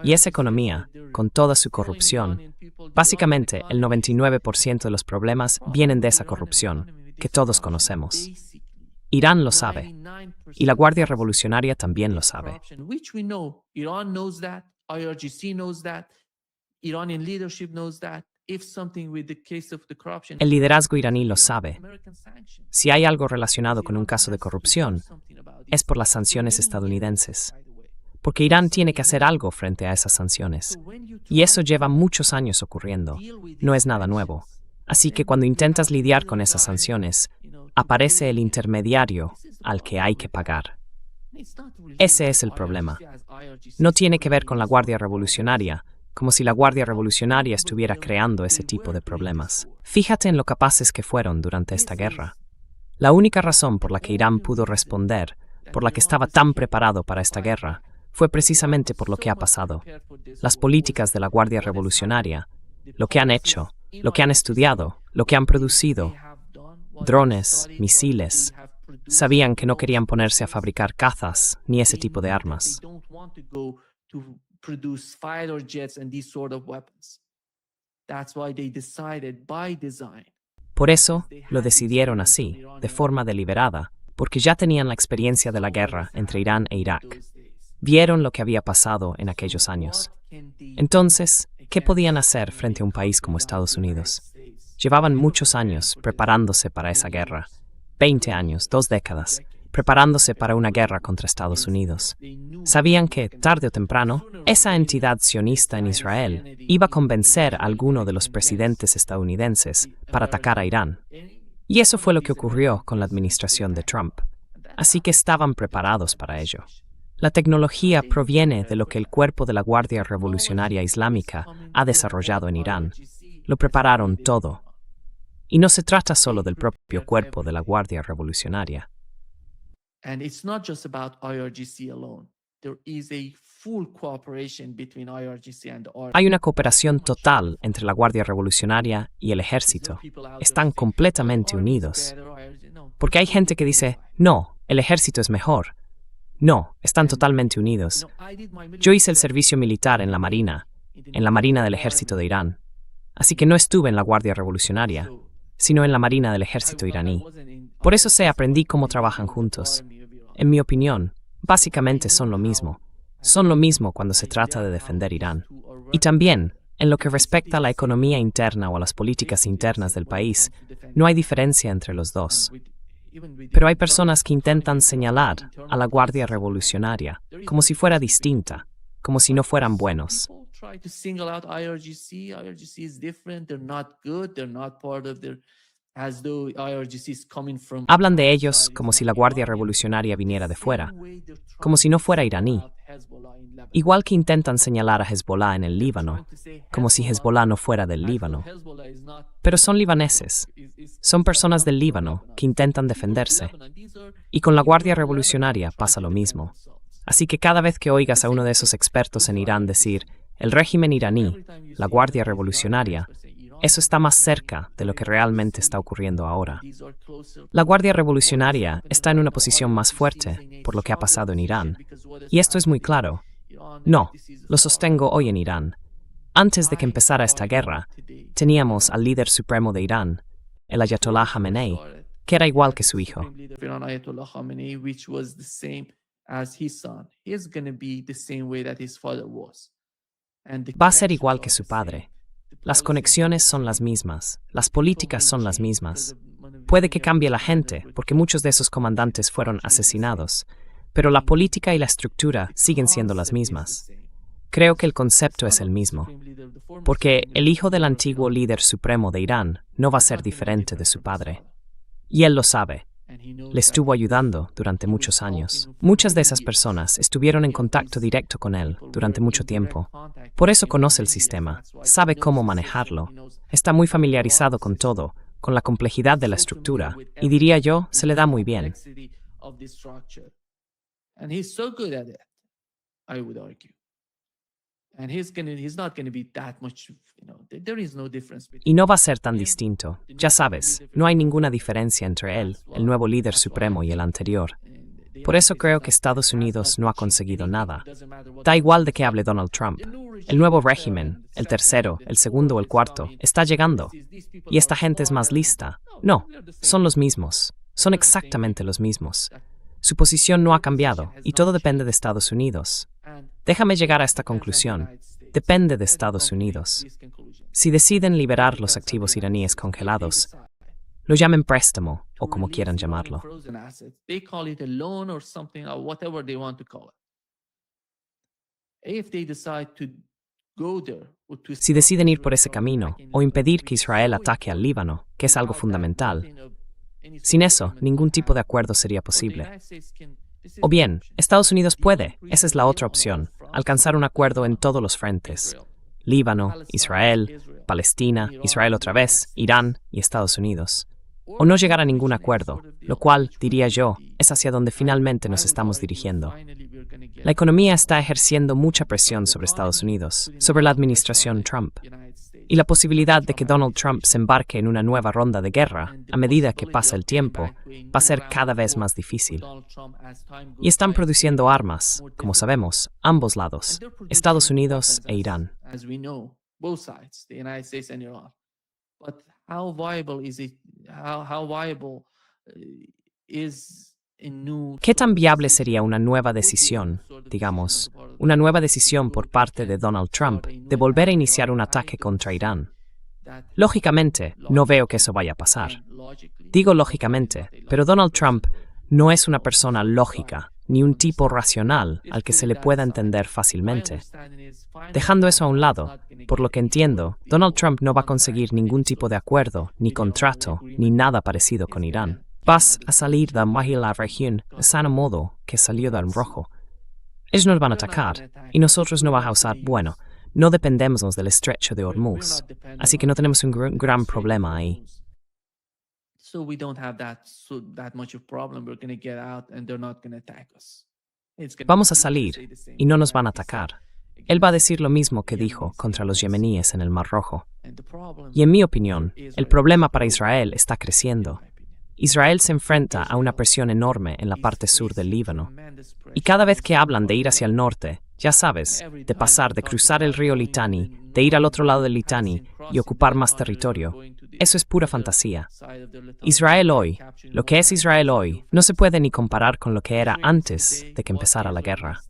Y esa economía, con toda su corrupción, básicamente el 99% de los problemas vienen de esa corrupción, que todos conocemos. Irán lo sabe, y la Guardia Revolucionaria también lo sabe. El liderazgo iraní lo sabe. Si hay algo relacionado con un caso de corrupción, es por las sanciones estadounidenses. Porque Irán tiene que hacer algo frente a esas sanciones. Y eso lleva muchos años ocurriendo. No es nada nuevo. Así que cuando intentas lidiar con esas sanciones, aparece el intermediario al que hay que pagar. Ese es el problema. No tiene que ver con la Guardia Revolucionaria, como si la Guardia Revolucionaria estuviera creando ese tipo de problemas. Fíjate en lo capaces que fueron durante esta guerra. La única razón por la que Irán pudo responder, por la que estaba tan preparado para esta guerra, fue precisamente por lo que ha pasado. Las políticas de la Guardia Revolucionaria, lo que han hecho, lo que han estudiado, lo que han producido, drones, misiles. Sabían que no querían ponerse a fabricar cazas ni ese tipo de armas. Por eso lo decidieron así, de forma deliberada, porque ya tenían la experiencia de la guerra entre Irán e Irak. Vieron lo que había pasado en aquellos años. Entonces, ¿qué podían hacer frente a un país como Estados Unidos? Llevaban muchos años preparándose para esa guerra. 20 años, 2 décadas, preparándose para una guerra contra Estados Unidos. Sabían que, tarde o temprano, esa entidad sionista en Israel iba a convencer a alguno de los presidentes estadounidenses para atacar a Irán. Y eso fue lo que ocurrió con la administración de Trump. Así que estaban preparados para ello. La tecnología proviene de lo que el cuerpo de la Guardia Revolucionaria Islámica ha desarrollado en Irán. Lo prepararon todo. Y no se trata solo del propio cuerpo de la Guardia Revolucionaria. And it's not just about IRGC alone. There is a full cooperation between IRGC and the Hay una cooperación total entre la Guardia Revolucionaria y el ejército. Están completamente unidos. Porque hay gente que dice, no, el ejército es mejor. No, están totalmente unidos. Yo hice el servicio militar en la Marina del Ejército de Irán. Así que no estuve en la Guardia Revolucionaria, sino en la Marina del Ejército iraní. Por eso aprendí cómo trabajan juntos. En mi opinión, básicamente son lo mismo. Son lo mismo cuando se trata de defender Irán. Y también, en lo que respecta a la economía interna o a las políticas internas del país, no hay diferencia entre los dos. Pero hay personas que intentan señalar a la Guardia Revolucionaria como si fuera distinta, como si no fueran buenos. Hablan de ellos como si la Guardia Revolucionaria viniera de fuera, como si no fuera iraní. Igual que intentan señalar a Hezbollah en el Líbano, como si Hezbollah no fuera del Líbano. Pero son libaneses. Son personas del Líbano que intentan defenderse. Y con la Guardia Revolucionaria pasa lo mismo. Así que cada vez que oigas a uno de esos expertos en Irán decir el régimen iraní, la Guardia Revolucionaria, eso está más cerca de lo que realmente está ocurriendo ahora. La Guardia Revolucionaria está en una posición más fuerte por lo que ha pasado en Irán. Y esto es muy claro. No, lo sostengo hoy en Irán. Antes de que empezara esta guerra, teníamos al líder supremo de Irán, el Ayatollah Khamenei, que era igual que su hijo. Va a ser igual que su padre. Las conexiones son las mismas, las políticas son las mismas. Puede que cambie la gente, porque muchos de esos comandantes fueron asesinados, pero la política y la estructura siguen siendo las mismas. Creo que el concepto es el mismo, porque el hijo del antiguo líder supremo de Irán no va a ser diferente de su padre. Y él lo sabe. Le estuvo ayudando durante muchos años. Muchas de esas personas estuvieron en contacto directo con él durante mucho tiempo. Por eso conoce el sistema, sabe cómo manejarlo, está muy familiarizado con todo, con la complejidad de la estructura, y diría yo, se le da muy bien. Y no va a ser tan distinto. Ya sabes, no hay ninguna diferencia entre él, el nuevo líder supremo, y el anterior. Por eso creo que Estados Unidos no ha conseguido nada. Da igual de qué hable Donald Trump. El nuevo régimen, el tercero, el segundo o el cuarto, está llegando. Y esta gente es más lista. No, son los mismos. Son exactamente los mismos. Su posición no ha cambiado, y todo depende de Estados Unidos. Déjame llegar a esta conclusión. Depende de Estados Unidos. Si deciden liberar los activos iraníes congelados, lo llamen préstamo o como quieran llamarlo. Si deciden ir por ese camino o impedir que Israel ataque al Líbano, que es algo fundamental, Sin eso, ningún tipo de acuerdo sería posible. O bien, Estados Unidos puede, esa es la otra opción, alcanzar un acuerdo en todos los frentes: Líbano, Israel, Palestina, Israel otra vez, Irán y Estados Unidos. O no llegar a ningún acuerdo, lo cual, diría yo, es hacia donde finalmente nos estamos dirigiendo. La economía está ejerciendo mucha presión sobre Estados Unidos, sobre la administración Trump. Y la posibilidad de que Donald Trump se embarque en una nueva ronda de guerra, a medida que pasa el tiempo, va a ser cada vez más difícil. Y están produciendo armas, como sabemos, ambos lados, Estados Unidos e Irán. How viable is it? How viable is a new? ¿Qué tan viable sería una nueva decisión, digamos, una nueva decisión por parte de Donald Trump de volver a iniciar un ataque contra Irán? Lógicamente, no veo que eso vaya a pasar. Digo lógicamente, pero Donald Trump no es una persona lógica, ni un tipo racional al que se le pueda entender fácilmente. Dejando eso a un lado, por lo que entiendo, Donald Trump no va a conseguir ningún tipo de acuerdo, ni contrato, ni nada parecido con Irán. Vas a salir de la región de sano modo que salió del rojo. Ellos nos van a atacar, y nosotros no vamos a usar, bueno, no dependemos del estrecho de Hormuz, así que no tenemos un gran problema ahí. So we don't have that much of problem. We're going to get out and they're not going to attack us. Vamos a salir, y no nos van a atacar. Él va a decir lo mismo que dijo contra los yemeníes en el Mar Rojo. Y en mi opinión, el problema para Israel está creciendo. Israel se enfrenta a una presión enorme en la parte sur del Líbano. Y cada vez que hablan de ir hacia el norte, ya sabes, de pasar, de cruzar el río Litani, de ir al otro lado del Litani y ocupar más territorio, eso es pura fantasía. Israel hoy, lo que es Israel hoy, no se puede ni comparar con lo que era antes de que empezara la guerra.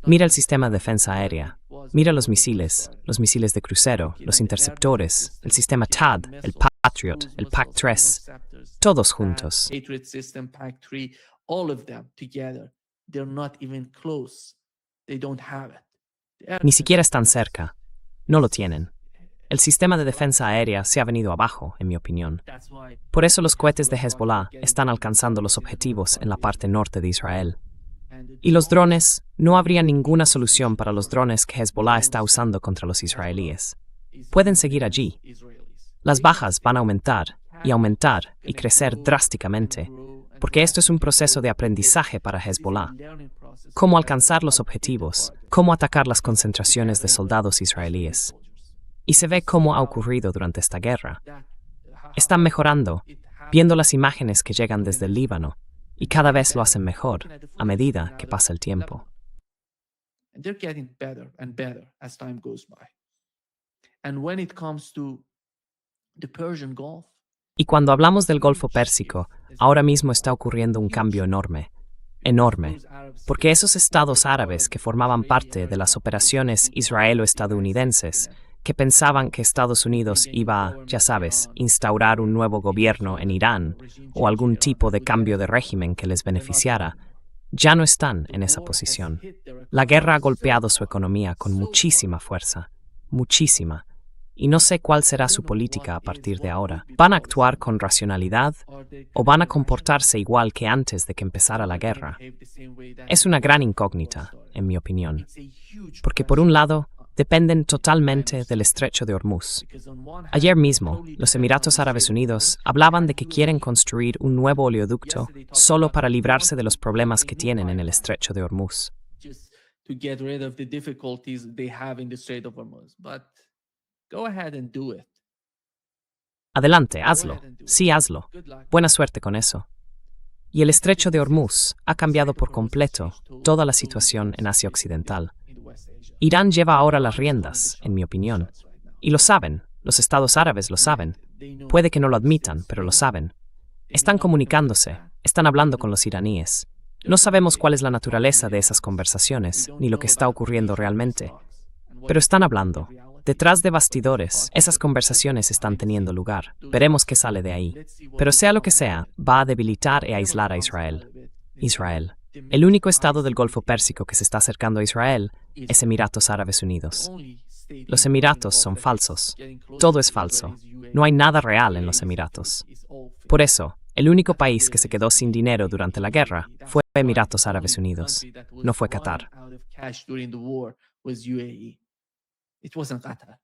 Mira el sistema de defensa aérea, mira los misiles de crucero, los interceptores, el sistema THAAD, el Patriot, el PAC-3, todos juntos. Patriot system, PAC-3, all of them together, they're not even close. They don't have it. Ni siquiera están cerca. No lo tienen. El sistema de defensa aérea se ha venido abajo, en mi opinión. Por eso los cohetes de Hezbollah están alcanzando los objetivos en la parte norte de Israel. Y los drones, no habría ninguna solución para los drones que Hezbollah está usando contra los israelíes. Pueden seguir allí. Las bajas van a aumentar y crecer drásticamente, porque esto es un proceso de aprendizaje para Hezbollah. Cómo alcanzar los objetivos, cómo atacar las concentraciones de soldados israelíes. Y se ve cómo ha ocurrido durante esta guerra. Están mejorando, viendo las imágenes que llegan desde el Líbano, y cada vez lo hacen mejor a medida que pasa el tiempo. And they're getting better and better as time goes by. And when it comes to the Persian Gulf, Y cuando hablamos del Golfo Pérsico, ahora mismo está ocurriendo un cambio enorme, porque esos estados árabes que formaban parte de las operaciones israelo-estadounidenses, que pensaban que Estados Unidos iba a, ya sabes, instaurar un nuevo gobierno en Irán o algún tipo de cambio de régimen que les beneficiara, ya no están en esa posición. La guerra ha golpeado su economía con muchísima fuerza, muchísima. Y no sé cuál será su política a partir de ahora. ¿Van a actuar con racionalidad o van a comportarse igual que antes de que empezara la guerra? Es una gran incógnita, en mi opinión. Porque por un lado, dependen totalmente del estrecho de Hormuz. Ayer mismo, los Emiratos Árabes Unidos hablaban de que quieren construir un nuevo oleoducto solo para librarse de los problemas que tienen en el estrecho de Hormuz. to get rid of the difficulties they have in the Strait of Hormuz. But go ahead and do it. Adelante, hazlo. Sí, hazlo. Buena suerte con eso. Y el estrecho de Hormuz ha cambiado por completo toda la situación en Asia Occidental. Irán lleva ahora las riendas, en mi opinión. Y lo saben, los estados árabes lo saben. Puede que no lo admitan, pero lo saben. Están comunicándose, están hablando con los iraníes. No sabemos cuál es la naturaleza de esas conversaciones, ni lo que está ocurriendo realmente. Pero están hablando. Detrás de bastidores, esas conversaciones están teniendo lugar. Veremos qué sale de ahí. Pero sea lo que sea, va a debilitar e aislar a Israel. Israel. El único estado del Golfo Pérsico que se está acercando a Israel es Emiratos Árabes Unidos. Los Emiratos son falsos. Todo es falso. No hay nada real en los Emiratos. Por eso, El único país que se quedó sin dinero durante la guerra fue Emiratos Árabes Unidos, no fue Qatar. It wasn't Qatar.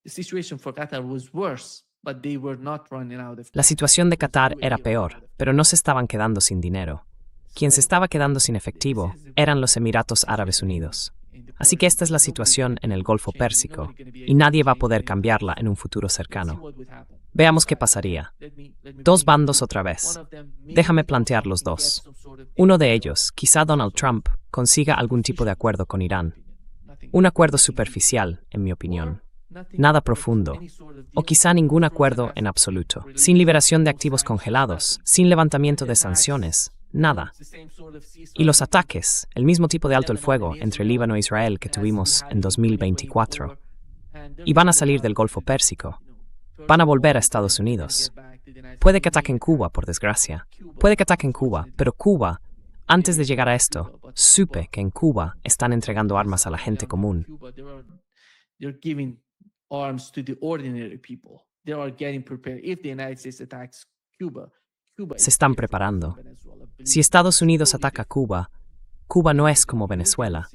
The situation for Qatar was worse, but they were not running out of La situación de Qatar era peor, pero no se estaban quedando sin dinero. Quien se estaba quedando sin efectivo eran los Emiratos Árabes Unidos. Así que esta es la situación en el Golfo Pérsico, y nadie va a poder cambiarla en un futuro cercano. Veamos qué pasaría. Dos bandos otra vez. Déjame plantear los dos. Uno de ellos, quizá Donald Trump, consiga algún tipo de acuerdo con Irán. Un acuerdo superficial, en mi opinión. Nada profundo. O quizá ningún acuerdo en absoluto. Sin liberación de activos congelados, sin levantamiento de sanciones, nada. Y los ataques, el mismo tipo de alto el fuego entre Líbano e Israel que tuvimos en 2024. Y van a salir del Golfo Pérsico. Van a volver a Estados Unidos. Puede que ataquen Cuba, por desgracia. Puede que ataquen Cuba, pero Cuba, antes de llegar a esto, supe que en Cuba están entregando armas a la gente común. Se están preparando. Si Estados Unidos ataca Cuba, Cuba no es como Venezuela.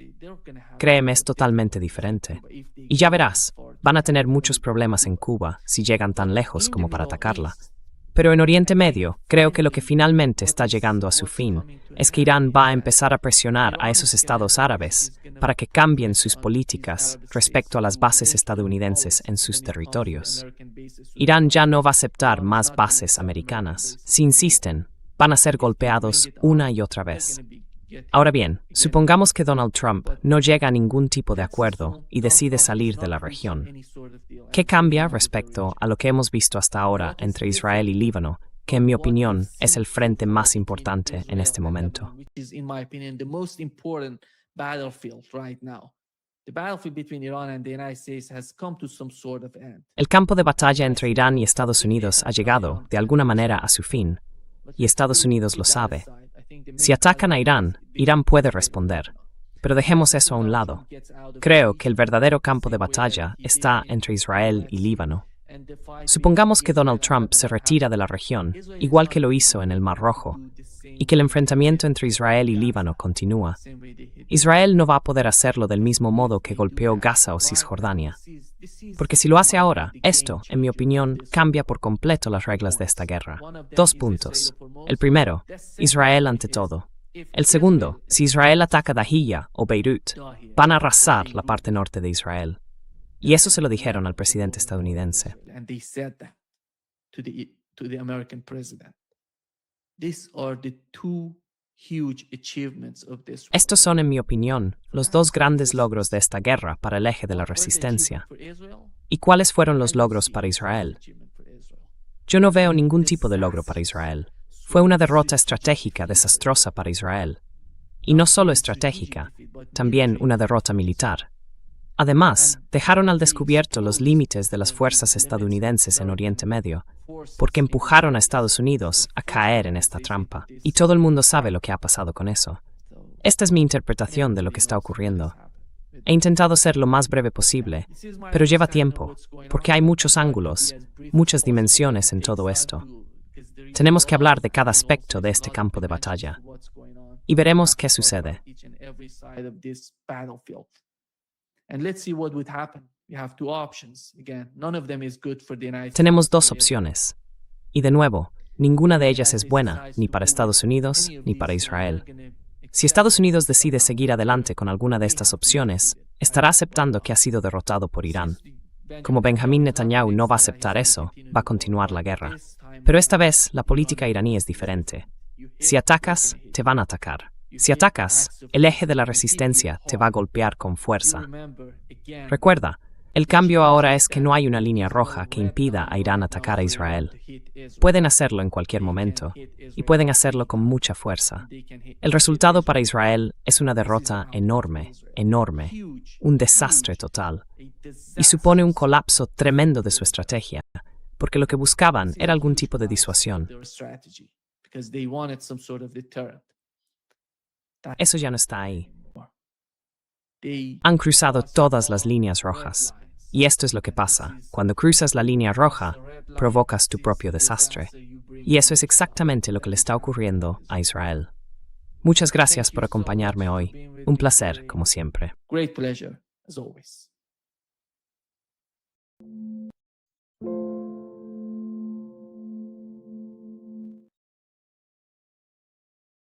Créeme, es totalmente diferente. Y ya verás, van a tener muchos problemas en Cuba si llegan tan lejos como para atacarla. Pero en Oriente Medio, creo que lo que finalmente está llegando a su fin es que Irán va a empezar a presionar a esos estados árabes para que cambien sus políticas respecto a las bases estadounidenses en sus territorios. Irán ya no va a aceptar más bases americanas. Si insisten, van a ser golpeados una y otra vez. Ahora bien, supongamos que Donald Trump no llega a ningún tipo de acuerdo y decide salir de la región. ¿Qué cambia respecto a lo que hemos visto hasta ahora entre Israel y Líbano, que en mi opinión es el frente más importante en este momento? El campo de batalla entre Irán y Estados Unidos ha llegado, de alguna manera, a su fin, y Estados Unidos lo sabe. Si atacan a Irán, Irán puede responder. Pero dejemos eso a un lado. Creo que el verdadero campo de batalla está entre Israel y Líbano. Supongamos que Donald Trump se retira de la región, igual que lo hizo en el Mar Rojo, y que el enfrentamiento entre Israel y Líbano continúa. Israel no va a poder hacerlo del mismo modo que golpeó Gaza o Cisjordania. Porque si lo hace ahora, esto, en mi opinión, cambia por completo las reglas de esta guerra. 2 puntos. El primero, Israel ante todo. El segundo, si Israel ataca Dahiyya o Beirut, van a arrasar la parte norte de Israel. Y eso se lo dijeron al presidente estadounidense. Estos son, en mi opinión, los 2 grandes logros de esta guerra para el eje de la resistencia. ¿Y cuáles fueron los logros para Israel? Yo no veo ningún tipo de logro para Israel. Fue una derrota estratégica desastrosa para Israel. Y no solo estratégica, también una derrota militar. Además, dejaron al descubierto los límites de las fuerzas estadounidenses en Oriente Medio, porque empujaron a Estados Unidos a caer en esta trampa. Y todo el mundo sabe lo que ha pasado con eso. Esta es mi interpretación de lo que está ocurriendo. He intentado ser lo más breve posible, pero lleva tiempo, porque hay muchos ángulos, muchas dimensiones en todo esto. Tenemos que hablar de cada aspecto de este campo de batalla. Y veremos qué sucede. Tenemos 2 opciones. Y de nuevo, ninguna de ellas es buena, ni para Estados Unidos, ni para Israel. Si Estados Unidos decide seguir adelante con alguna de estas opciones, estará aceptando que ha sido derrotado por Irán. Como Benjamín Netanyahu no va a aceptar eso, va a continuar la guerra. Pero esta vez, la política iraní es diferente. Si atacas, te van a atacar. Si atacas, el eje de la resistencia te va a golpear con fuerza. Recuerda, el cambio ahora es que no hay una línea roja que impida a Irán atacar a Israel. Pueden hacerlo en cualquier momento, y pueden hacerlo con mucha fuerza. El resultado para Israel es una derrota enorme, enorme, un desastre total, y supone un colapso tremendo de su estrategia, porque lo que buscaban era algún tipo de disuasión. Eso ya no está ahí. Han cruzado todas las líneas rojas. Y esto es lo que pasa. Cuando cruzas la línea roja, provocas tu propio desastre. Y eso es exactamente lo que le está ocurriendo a Israel. Muchas gracias por acompañarme hoy. Un placer, como siempre. Great pleasure, as always.